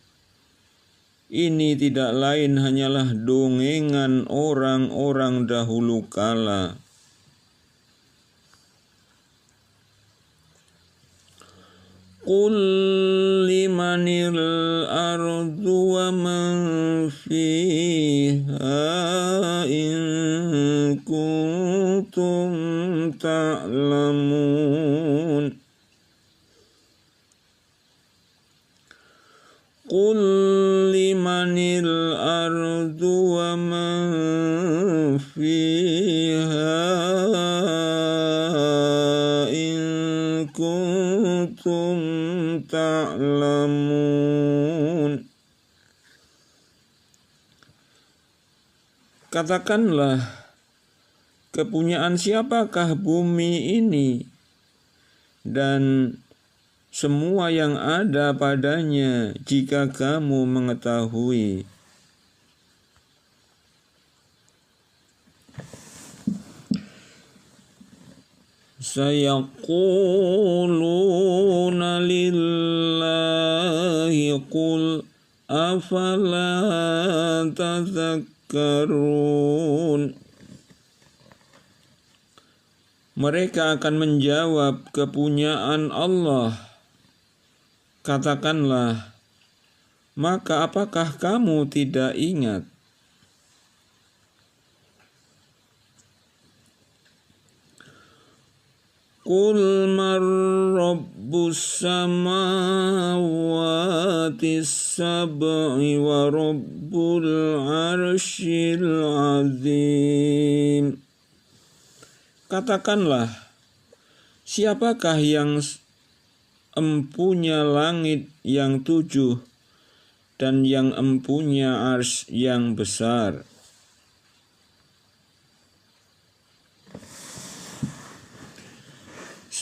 Ini tidak lain hanyalah dongengan orang-orang dahulu kala. Qul limanil ardu wa man fiha in kuntum ta'lamun. Qul limanil ardu wa man fiha in kuntum ta'lamun. Katakanlah, kepunyaan siapakah bumi ini dan semua yang ada padanya jika kamu mengetahui? Sayaquluna lillahi qul afala tadhakkarun. Mereka akan menjawab, kepunyaan Allah. Katakanlah, maka apakah kamu tidak ingat? Qul man Rabbus samawati sab'i wa rabbul arsyil azim. Katakanlah, siapakah yang empunya langit yang 7 dan yang empunya arsy yang besar?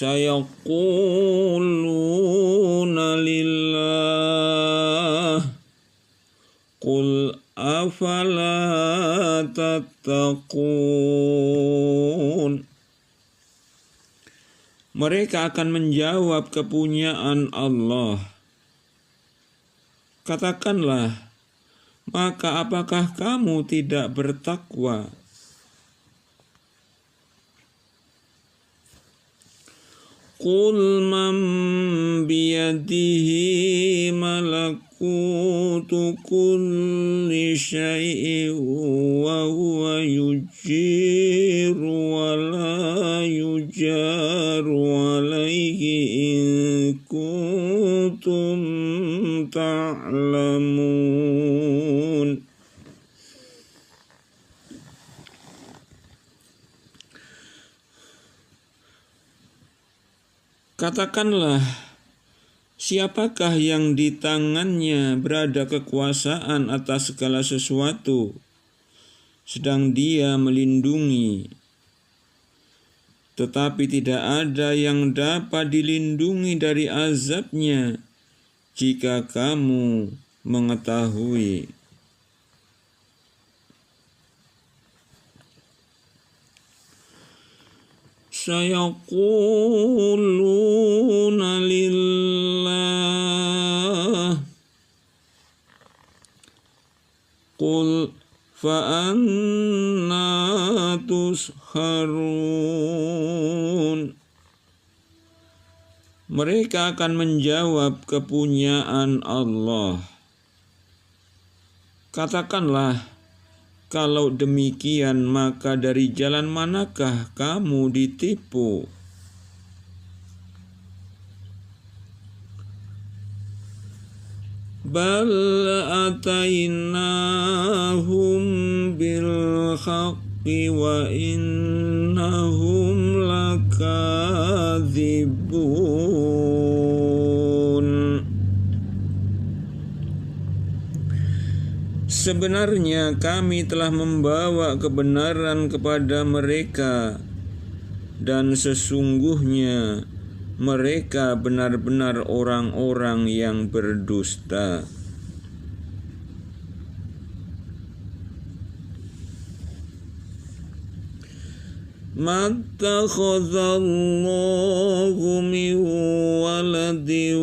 Sayaquluna lillah qul afala tattaqun. Mereka akan menjawab, kepunyaan Allah. Katakanlah, maka apakah kamu tidak bertakwa? Qul man biyadihi malakutu kulli syai'in wa huwa yujiru wa la yujaru alaihi in kuntum ta'lamun. Katakanlah, siapakah yang di tangannya berada kekuasaan atas segala sesuatu, sedang dia melindungi, tetapi tidak ada yang dapat dilindungi dari azabnya jika kamu mengetahui. Sayaquluna lillah qul fa anna tusharun. Mereka akan menjawab, kepunyaan Allah. Katakanlah, kalau demikian, maka dari jalan manakah kamu ditipu? Bal atainahum bil haqqi wa innahum lakadzibun. Sebenarnya kami telah membawa kebenaran kepada mereka, dan sesungguhnya mereka benar-benar orang-orang yang berdusta. Mattakhadallahu min waladin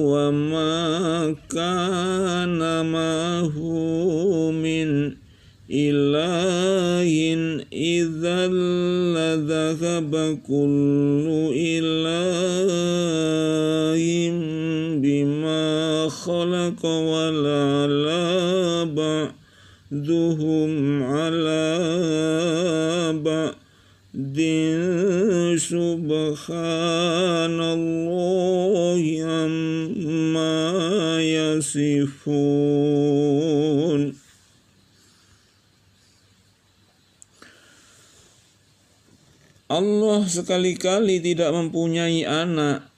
wa ma kana mahu min ilahin idzal ladzahaba kullu ilahin bima khalaqa wa la ba'duhum ala ba'din subhanallahi amma yasifun. Allah sekali-kali tidak mempunyai anak,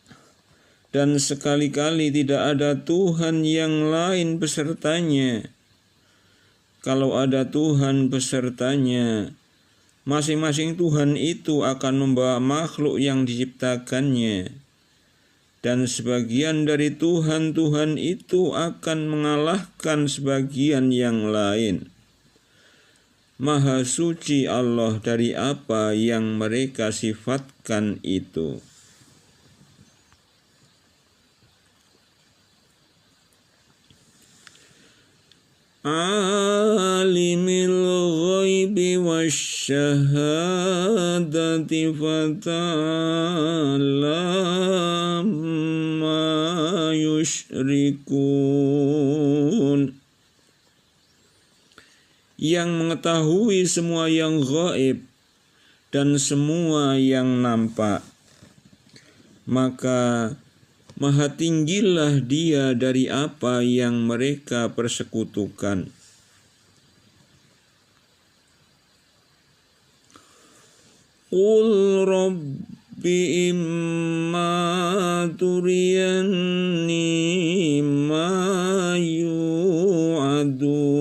dan sekali-kali tidak ada Tuhan yang lain besertanya. Kalau ada Tuhan besertanya, masing-masing Tuhan itu akan membawa makhluk yang diciptakannya, dan sebagian dari Tuhan-Tuhan itu akan mengalahkan sebagian yang lain. Maha suci Allah dari apa yang mereka sifatkan itu. Alimil ghaibi wasyahadati fata'ala ma yusyrikun. Yang mengetahui semua yang gaib dan semua yang nampak, maka Maha tinggilah Dia dari apa yang mereka persekutukan. Qul Rabbi imma turiyanni ma yu'adun.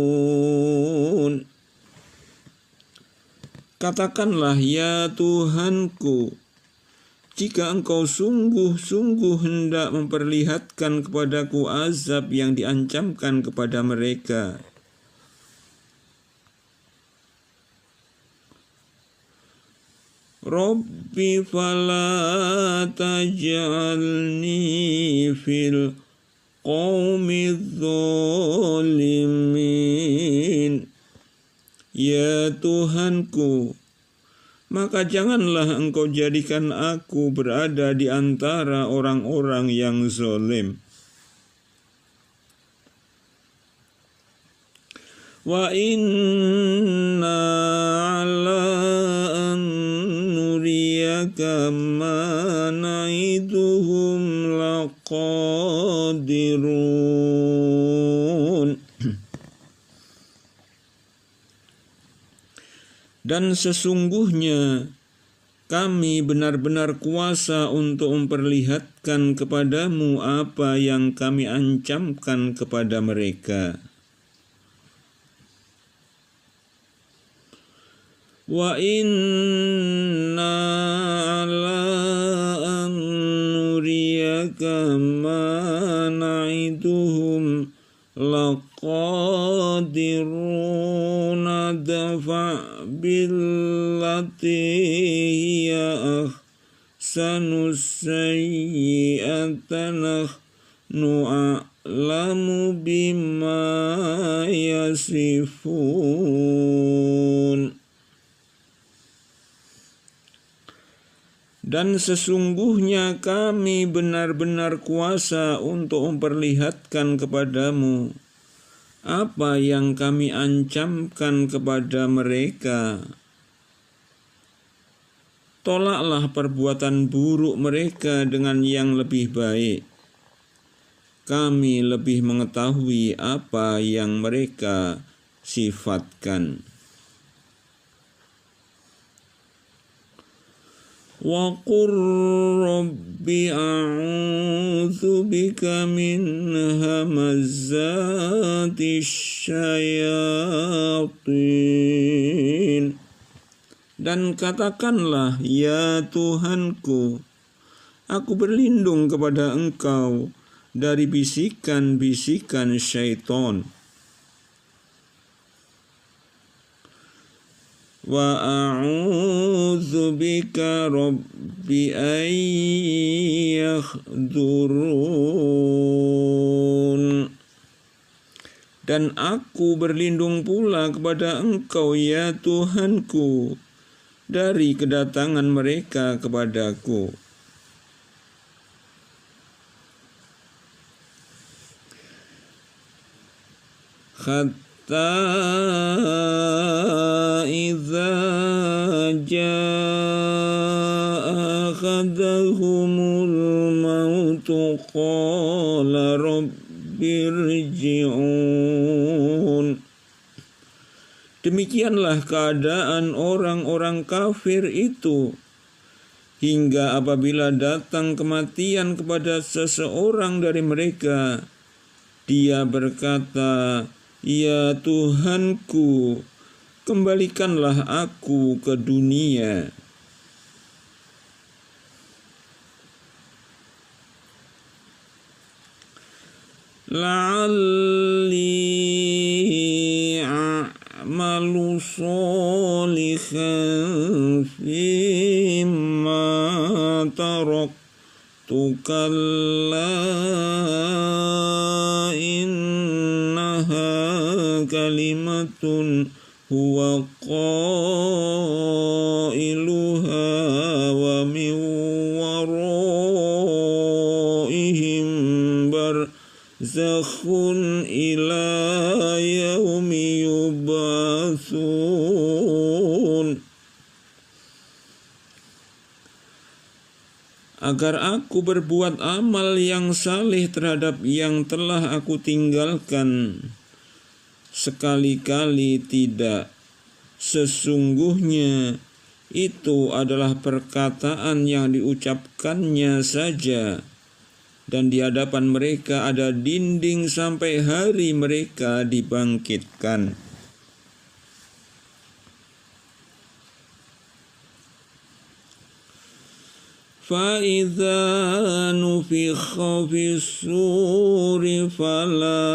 Katakanlah, ya Tuhanku, jika Engkau sungguh-sungguh hendak memperlihatkan kepadaku azab yang diancamkan kepada mereka. Rabbi fala taj'alni fil qawmi dzalimin. Ya Tuhanku, maka janganlah Engkau jadikan aku berada di antara orang-orang yang zalim. Wa inna ala an nuriyaka ma na'iduhum laqadirun. Dan sesungguhnya kami benar-benar kuasa untuk memperlihatkan kepadamu apa yang kami ancamkan kepada mereka. Wa inna ala an nuriyaka ma na'iduhum laqadirun dafa' billati hiya ahsanu sayyi'ata nahnu a'lamu bima yasifun. Dan sesungguhnya kami benar-benar kuasa untuk memperlihatkan kepadamu apa yang kami ancamkan kepada mereka. Tolaklah perbuatan buruk mereka dengan yang lebih baik. Kami lebih mengetahui apa yang mereka sifatkan. Wa qur rabbi a'udzu bika min hamazatis syayatin. Dan katakanlah, ya Tuhanku, aku berlindung kepada Engkau dari bisikan-bisikan syaitan. Wa a'udzu bika rabbi an yahdurun. Dan aku berlindung pula kepada Engkau, ya Tuhanku, dari kedatangan mereka kepadaku. Hatta idza jaa akhadhahumul mautu qala rabbirji'un. Demikianlah keadaan orang-orang kafir itu, hingga apabila datang kematian kepada seseorang dari mereka, dia berkata, ya Tuhanku, kembalikanlah aku ke dunia. La'alli a'malu sholihan fima taraktu kalla innaha kalimatun huwa qailuha wa min waraihim barzakhun ila yaumi yub'atsun. agar aku berbuat amal yang saleh terhadap yang telah aku tinggalkan. Sekali-kali tidak. Sesungguhnya itu adalah perkataan yang diucapkannya saja, dan di hadapan mereka ada dinding sampai hari mereka dibangkitkan. فَإِذَا نُفِخَ فِي الصُّورِ فَلَا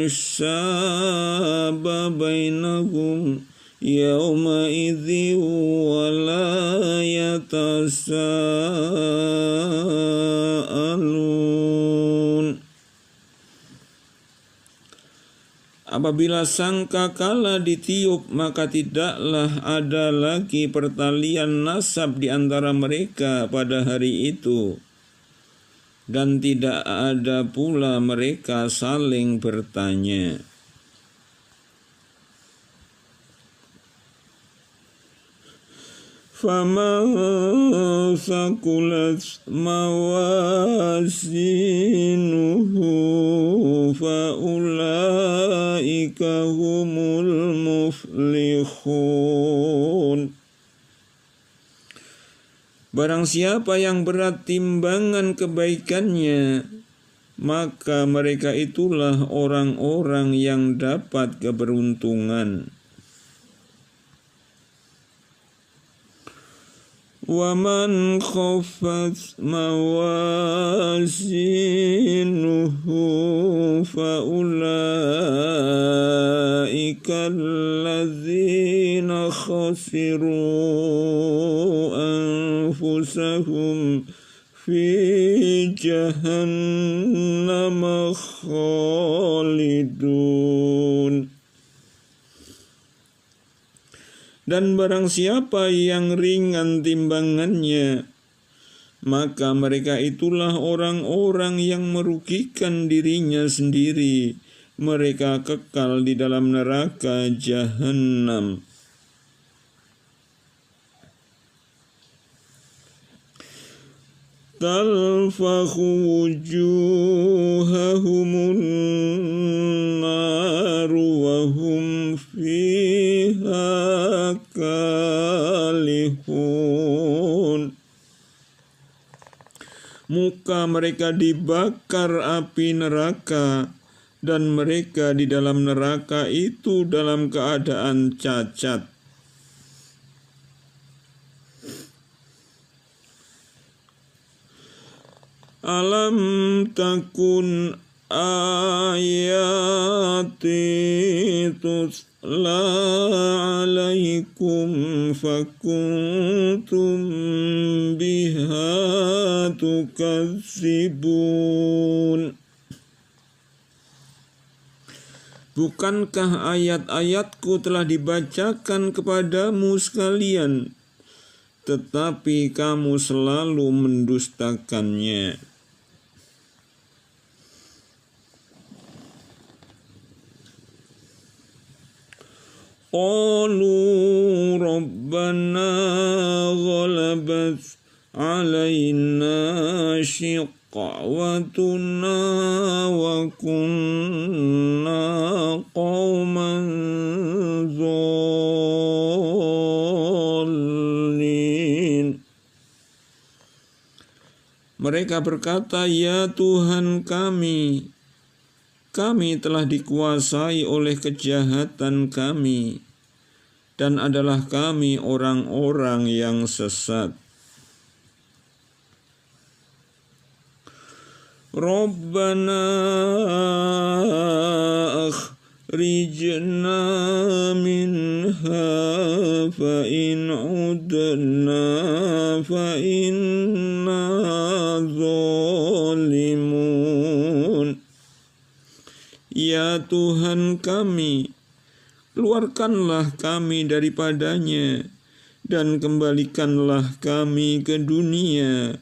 أَنْسَابَ بَيْنَهُمْ يَوْمَئِذٍ وَلَا يَتَسَاءَلُونَ. Apabila sangkakala ditiup, maka tidaklah ada lagi pertalian nasab di antara mereka pada hari itu, dan tidak ada pula mereka saling bertanya. فَمَنْ ثَقُلَتْ مَوَازِينُهُ فَأُولَئِكَ هُمُ الْمُفْلِحُونَ. Barang siapa yang berat timbangan kebaikannya, maka mereka itulah orang-orang yang dapat keberuntungan. وَمَنْ خَفَّتْ مَوَازِينُهُ فَأُولَئِكَ الَّذِينَ خَسِرُوا أَنفُسَهُمْ فِي جَهَنَّمَ خَالِدُونَ. Dan barang siapa yang ringan timbangannya, maka mereka itulah orang-orang yang merugikan dirinya sendiri. Mereka kekal di dalam neraka Jahannam. Talfahu wujuhahumun naru wa hum fiha kalihun. Muka mereka dibakar api neraka, dan mereka di dalam neraka itu dalam keadaan cacat. Alam takun ayati tutla alaikum fakuntum biha tukadzibun. Bukankah ayat-ayatku telah dibacakan kepadamu sekalian, tetapi kamu selalu mendustakannya. Qalu rabbana ghalabat alaina shiqwatuna wa kunna qauman dhalin. Mereka berkata, ya Tuhan kami telah dikuasai oleh kejahatan kami, dan adalah kami orang-orang yang sesat. Rabbana akhrijna minha fa in udna fa inna zalimun. Ya Tuhan kami, keluarkanlah kami daripadanya, dan kembalikanlah kami ke dunia.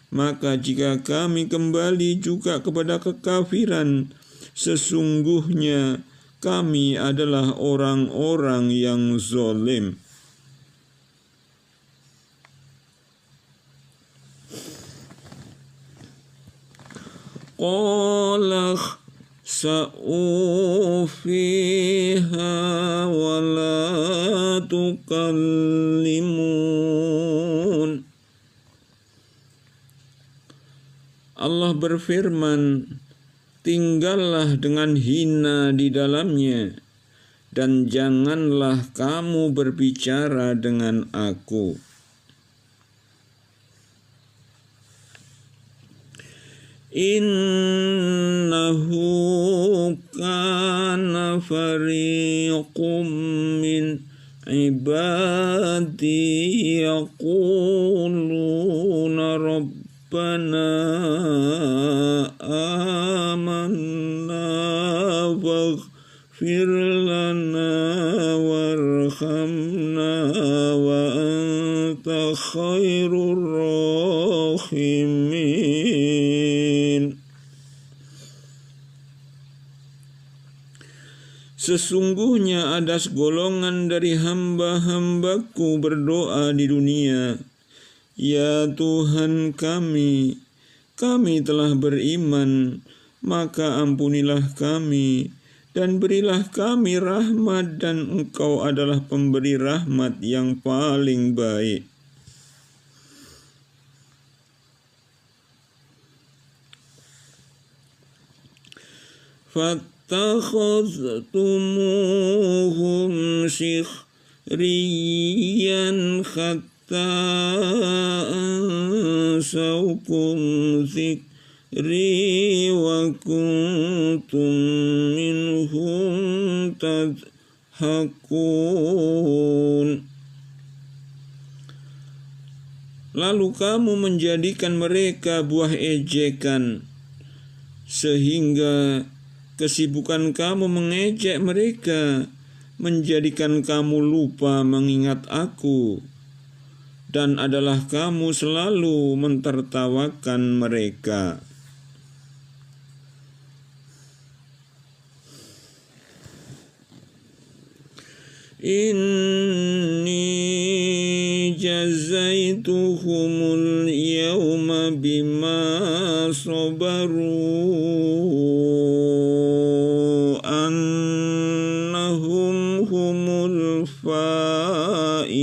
Maka jika kami kembali juga kepada kekafiran, sesungguhnya kami adalah orang-orang yang zalim. qala sa'u fiha wa la tukallimun. Allah berfirman, tinggallah dengan hina di dalamnya, dan janganlah kamu berbicara dengan aku. Innahu kana fariqum min ibadi yaquluna Rabbana amanna waghfir lana warhamna wa anta khairur rahimin. Sesungguhnya ada segolongan dari hamba-hambaku berdoa di dunia, ya Tuhan kami telah beriman, maka ampunilah kami dan berilah kami rahmat, dan Engkau adalah pemberi rahmat yang paling baik. فاتخذتموهم سخريا حتى أنسوكم ذكري وكنتم منهم تضحكون. Lalu kamu menjadikan mereka buah ejekan, sehingga kesibukan kamu mengejek mereka menjadikan kamu lupa mengingat aku, dan adalah kamu selalu mentertawakan mereka. Inni jazaituhumul yawma bima sabaru annahum humul faizun.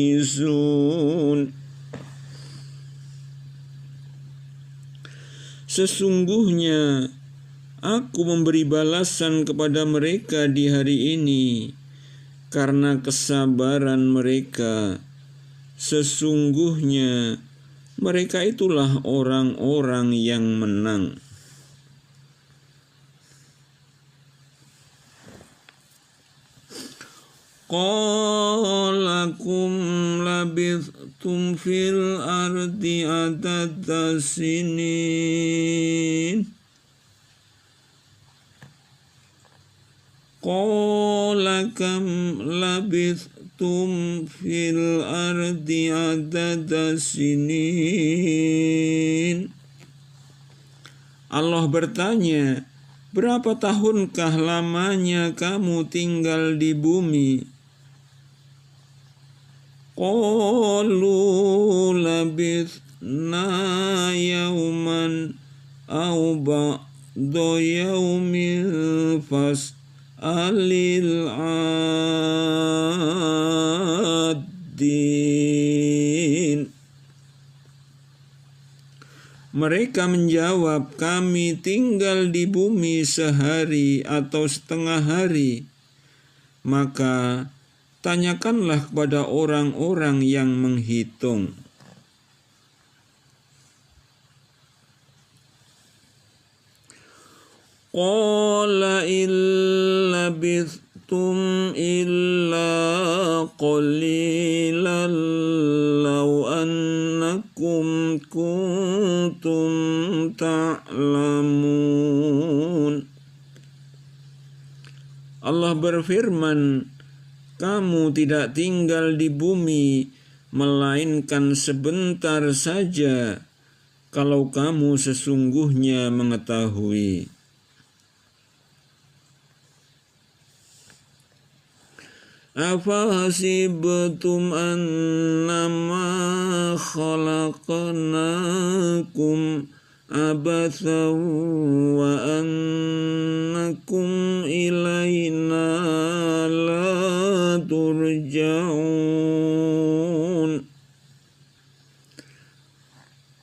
Sesungguhnya aku memberi balasan kepada mereka di hari ini karena kesabaran mereka. Sesungguhnya mereka itulah orang-orang yang menang. Qala kum labithtum fil ardi adada sinin. Qala kam labithtum fil ardi adada sinin. Allah bertanya, berapa tahunkah lamanya kamu tinggal di bumi? Qalu labithna yawman aw ba'da yawmin fas'alil 'addin. Mereka menjawab, kami tinggal di bumi sehari atau setengah hari. Maka tanyakanlah kepada orang-orang yang menghitung. Qala illa bithtum illa qalilan law annakum kuntum ta'lamun. Allah berfirman, kamu tidak tinggal di bumi melainkan sebentar saja kalau kamu sesungguhnya mengetahui. Afahasibtum annama khalaqnakum abathan wa annakum ilaina la turja'un.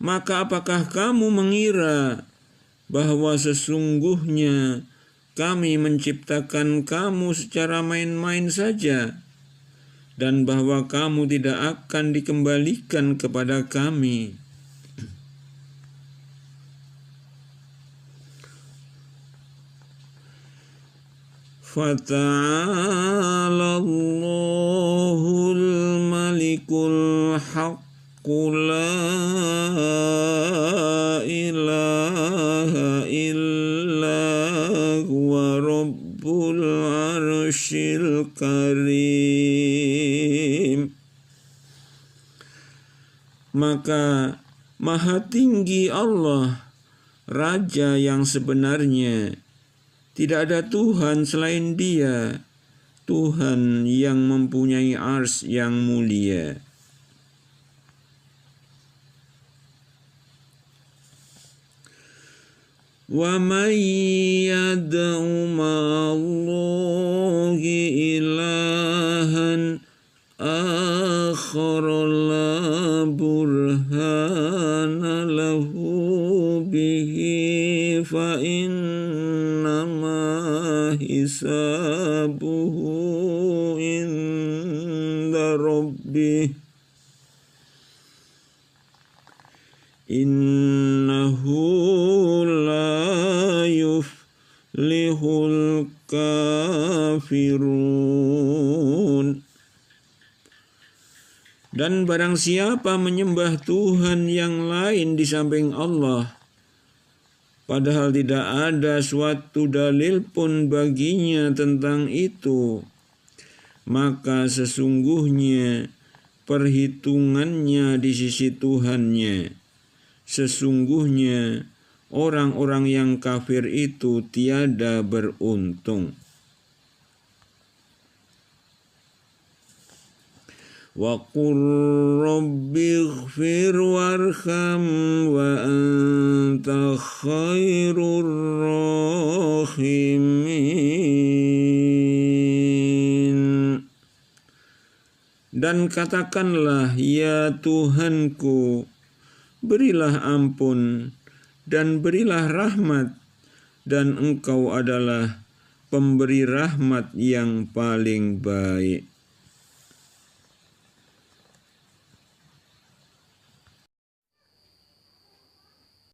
Maka apakah kamu mengira bahwa sesungguhnya kami menciptakan kamu secara main-main saja, dan bahwa kamu tidak akan dikembalikan kepada kami? Fata'ala Allahul Malikul Haqqu la ilaha illa huwa Rabbul Arsyil Karim. Maka Maha Tinggi Allah, Raja yang sebenarnya. Tidak ada Tuhan selain Dia, Tuhan yang mempunyai arsy yang mulia. Wa may yad'u ma'allahi ilahan akhar la burhana lahu bihi fa innama hisabuhu inda rabbih innahu la yuflihul kafirun. Dan barang siapa menyembah Tuhan yang lain di samping Allah, padahal tidak ada suatu dalil pun baginya tentang itu, maka sesungguhnya perhitungannya di sisi Tuhannya. Sesungguhnya orang-orang yang kafir itu tiada beruntung. Wa qur rabbighfir warham wa anta khairur rahimin. Dan katakanlah, ya Tuhanku, berilah ampun dan berilah rahmat, dan Engkau adalah pemberi rahmat yang paling baik.